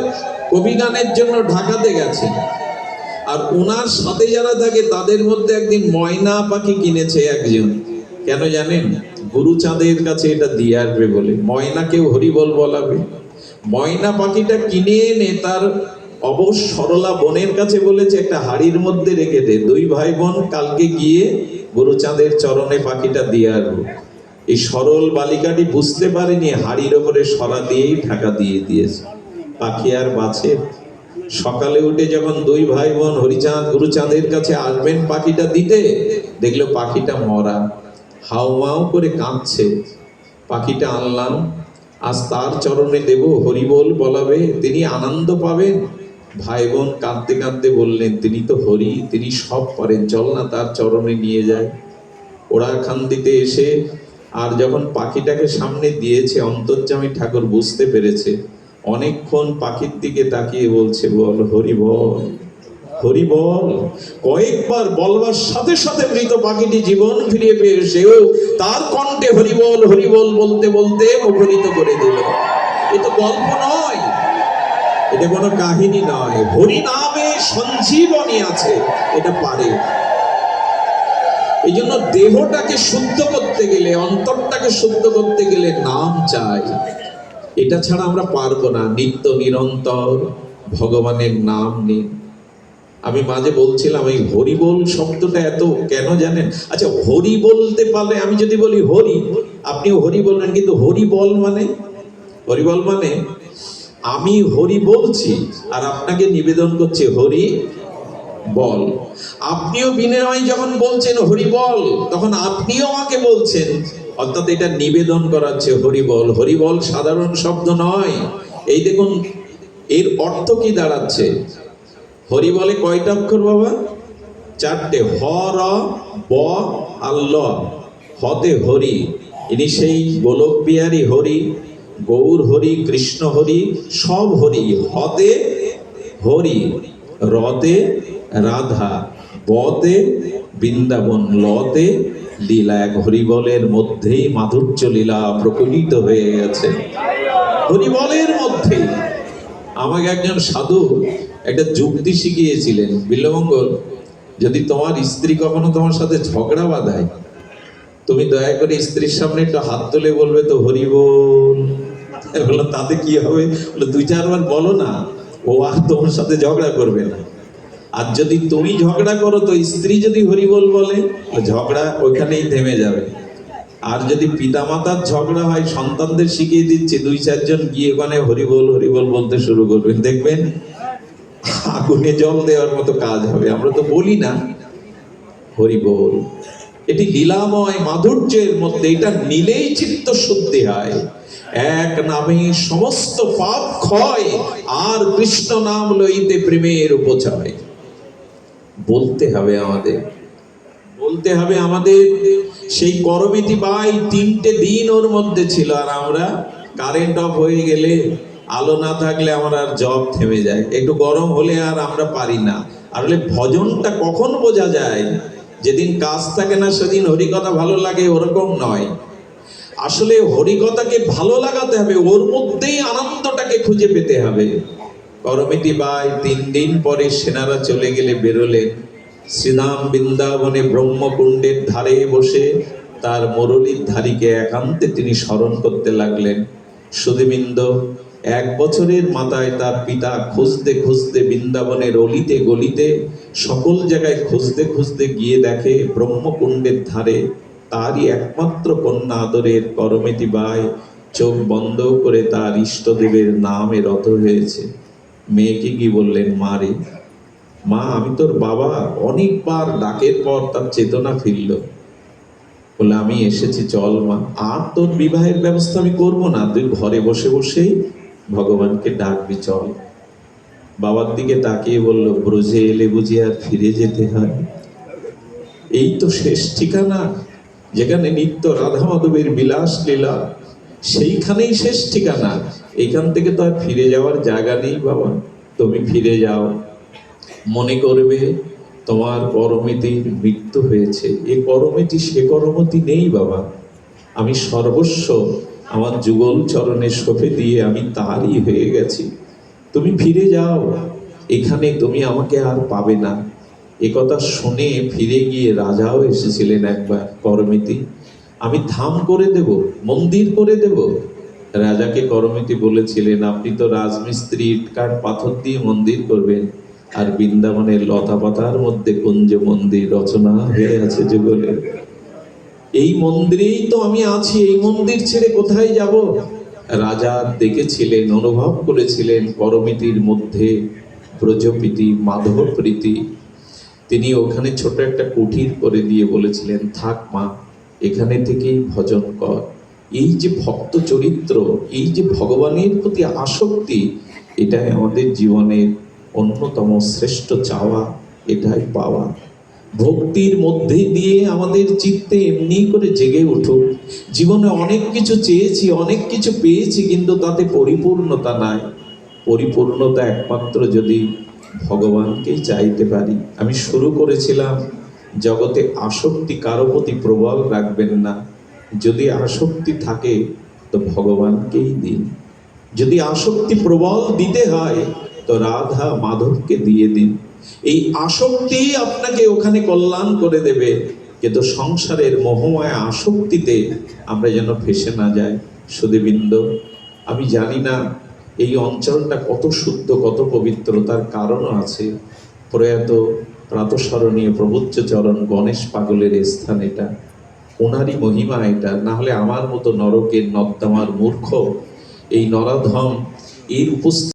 কবিগানের জন্য ঢাকাতে গেছেন, আর ওনার সাথে যারা থাকে তাদের মধ্যে একদিন ময়না পাখি কিনেছে একজন। কেন জানেন? গুরুচাঁদের কাছে এটা দিয়ে আসবে বলে, ময়নাকেও হরিবল বলাবে। ময়না পাখিটা কিনে এনে তার অবশ সরলা বোনের কাছে বলেছে একটা হাড়ির মধ্যে রেখে দে, দুই ভাই বোন কালকে গিয়ে গুরুচাঁদের চরণে পাখিটা দিয়ে আসবো। এই সরল বালিকাটি বুঝতে পারেনি, হাড়ির ওপরে সরা দিয়েই ঢাকা দিয়ে দিয়েছে। পাখি আর বাঁচে? সকালে উঠে যখন দুই ভাই বোন হরিচাঁদ গুরুচাঁদের কাছে আসবেন পাখিটা দিতে, দেখলো পাখিটা মরা, হাউমাউ করে কাঁদছে। পাখিটা আনলাম, আজ তার চরণে দেব, হরিবোল বলাবে, তিনি আনন্দ পাবেন। ভাই বোন কাঁদতে কাঁদতে বললেন, তিনি তো হরি, তিনি সব পারেন, চল না তার চরণে নিয়ে যায়। ওরা খান দিতে এসে আর যখন পাখিটাকে সামনে দিয়েছে, অন্তর্যামী ঠাকুর বুঝতে পেরেছে। অনেকক্ষণ পাখির দিকে তাকিয়ে বলছে, বল হরি বল, হরি বল। কয়েকবার বলবার সাথে সাথে মৃত পাখিটি জীবন ফিরিয়ে পেয়ে সেও তার কণ্ঠে হরিবল হরিবল বলতে বলতে মুখরিত করে দিল। এ তো গল্প নয়, এটা কোনো কাহিনী নয়, হরি নামে সঞ্জীবনী আছে, এটা পারে। এই জন্য দেহটাকে শুদ্ধ করতে গেলে, অন্তরটাকে শুদ্ধ করতে গেলে নাম চাই। এটা ছাড়া আমরা পারবো না। নিত্য নিরন্তর ভগবানের নাম নিন। আমি মাঝে বলছিলাম এই হরিবোল শব্দটা এত কেন জানেন? আচ্ছা, হরি বলতে পারলে, আমি যদি বলি হরি, আপনিও হরি বলবেন, কিন্তু হরিবল মানে, হরিবল মানে আমি হরি বলছি আর আপনাকে নিবেদন করছি হরি বল। আপনিও বিনয় যখন বলছেন হরি বল, তখন আপনিও আমাকে বলছেন, অর্থাৎ এটা নিবেদন করাচ্ছে হরি বল। হরি বল সাধারণ শব্দ নয়। এই দেখুন এর অর্থ কি দাঁড়াচ্ছে। হরি বলে কয়টা অক্ষর বাবা? চারটে, হ র ব আর ল। হতে হরি, ইনি সেই গোলক বিহারী হরি, গৌর হরি, কৃষ্ণ হরি, সব হরি। হতে হরি, রতে রাধা, বতে বৃন্দাবন, লতে লীলা। এক হরিবলের মধ্যেই মাধুর্য লীলা প্রকটিত হয়ে গেছে, হরিবলের মধ্যে। আমাকে একজন সাধু একটা যুক্তি শিখিয়েছিলেন, বিল্লমঙ্গল, যদি তোমার স্ত্রী কখনো তোমার সাথে ঝগড়া বাঁধায়, তুমি দয়া করে স্ত্রীর সামনে একটু হাত তুলে বলবে তো হরিবল। বললাম তাতে কি হবে? বলে দুই চারবার বলো না, ও আর তোমার সাথে ঝগড়া করবে না। আর যদি তুমি ঝগড়া করো তো স্ত্রী যদি হরিবল বলে, ঝগড়া ওইখানেই থেমে যাবে। আর যদি পিতামাতার ঝগড়া হয়, সন্তানদের শিখিয়ে দিচ্ছে, দুই চারজন গিয়ে ওখানে হরিবল হরিবল বলতে শুরু করবেন, দেখবেন আগুনে জল দেওয়ার মতো কাজ হবে। আমরা তো বলি না হরিবল। এটি লীলাময় মাধুর্যের মধ্যে, এটা নিলেই চিত্ত শুদ্ধি হয়। এক নামে সমস্ত পাপ ক্ষয়, আর কৃষ্ণ নাম লইতে প্রেমের উপচয়। বলতে হবে আমাদের, বলতে হবে আমাদের। সেই করমিতি বাই 3টে দিন ওর মধ্যে ছিল, আর আমরা কারেন্ট অফ হয়ে গেলে, আলো না থাকলে আমার আর জব থেমে যায়, একটু গরম হলে আর আমরা পারি না। আসলে ভজনটা কখন বোঝা যায়? যেদিন কাজ থাকে না সেদিন হরিকথা ভালো লাগে, ওরকম নয়। আসলে হরিকথাকে ভালো লাগাতে হবে, ওর মধ্যেই আনন্দটাকে খুঁজে পেতে হবে। করমিতি বাই 3 দিন পরে সেনারা চলে গেলে বেরোলেন। শ্রীধাম বৃন্দাবনে ব্রহ্মকুণ্ডের ধারে বসে তার মুরলীর ধারীকে একান্তে তিনি স্মরণ করতে লাগলেন। সুধীবৃন্দ, 1 বছরের মাথায় তার পিতা খুঁজতে খুঁজতে বৃন্দাবনের অলিতে গলিতে সকল জায়গায় খুঁজতে খুঁজতে গিয়ে দেখে ব্রহ্মকুণ্ডের ধারে তারই একমাত্র কন্যা আদরের করমিতি বাই চোখ বন্ধ করে তার ইষ্টদেবের নামে রত হয়েছে। মেয়েকে কি বললেন, মা রে, মা আমি তোর বাবা। অনেকবার ডাকের পর তার চেতনা ফিরল, বলে আমি এসেছি, চল মা, আর তোর বিবাহের ব্যবস্থা আমি করব না, তুই ঘরে বসে বসেই ভগবানকে ডাকবি, চল। বাবার দিকে তাকিয়ে বলল, ব্রজে এলে বুঝি আর ফিরে যেতে হয়? এই তো শেষ ঠিকানা, যেখানে নিত্য রাধা মাধবের বিলাস লীলা, সেইখানেই শেষ ঠিকানা। এখান থেকে তো আর ফিরে যাওয়ার জায়গা নেই বাবা, তুমি ফিরে যাও। মনে করবে তোমার করমিতির মৃত্যু হয়েছে, এ করমিতি সে করমতি নেই বাবা, আমি সর্বস্ব আমার যুগল চরণে সঁপে দিয়ে আমি তারই হয়ে গেছি। তুমি ফিরে যাও, এখানে তুমি আমাকে আর পাবে না। একথা শুনে ফিরে গিয়ে রাজাও এসেছিলেন একবার, করমিতি আমি ধাম করে দেব, মন্দির করে দেব। রাজাকে করমিতি বলেছিলেন, আপনি তো রাজমিস্ত্রি, ইটকাঠ পাথর দিয়ে মন্দির করবেন, আর বৃন্দাবনের লতা পাতার মধ্যে কুঞ্জ মন্দির রচনা হয়ে আছে যুগলে। এই মন্দিরেই তো আমি আছি, এই মন্দির ছেড়ে কোথায় যাব? রাজা দেখেছিলেন, অনুভব করেছিলেন করমিতির মধ্যে ব্রজপ্রীতি, মাধব প্রীতি। তিনি ওখানে ছোট একটা কুঠির করে দিয়ে বলেছিলেন, থাক মা, এখানে থেকেই ভজন কর। এই যে ভক্ত চরিত্র, এই যে ভগবানের প্রতি আসক্তি, এটাই আমাদের জীবনের অন্যতম শ্রেষ্ঠ চাওয়া, এটাই পাওয়া। ভক্তির মধ্যে দিয়ে আমাদের চিত্তে এমনি করে জেগে উঠুক। জীবনে অনেক কিছু চেয়েছি, অনেক কিছু পেয়েছি, কিন্তু তাতে পরিপূর্ণতা নাই। পরিপূর্ণতা একমাত্র যদি ভগবানকেই চাইতে পারি। আমি শুরু করেছিলাম, জগতে আসক্তি কারো প্রতি প্রবল রাখবেন না। যদি আসক্তি থাকে তো ভগবানকেই দিন। যদি আসক্তি প্রবল দিতে হয় তো রাধা মাধবকে দিয়ে দিন। এই আসক্তি আপনাকে ওখানে কল্যাণ করে দেবে, কিন্তু সংসারের মোহময় আসক্তিতে আমরা যেন ফেসে না যাই। সুধীবৃন্দ, আমি জানি না এই অঞ্চলটা কত শুদ্ধ, কত পবিত্র, তার কারণও আছে। প্রয়াত প্রাতঃস্মরণীয় প্রবোচ্চ চরণ গণেশ পাগলের স্থান এটা, ওনারই মহিমা এটা। না হলে আমার মতো নরকের নর্দমার মূর্খ এই নরাধম এর উপস্থিত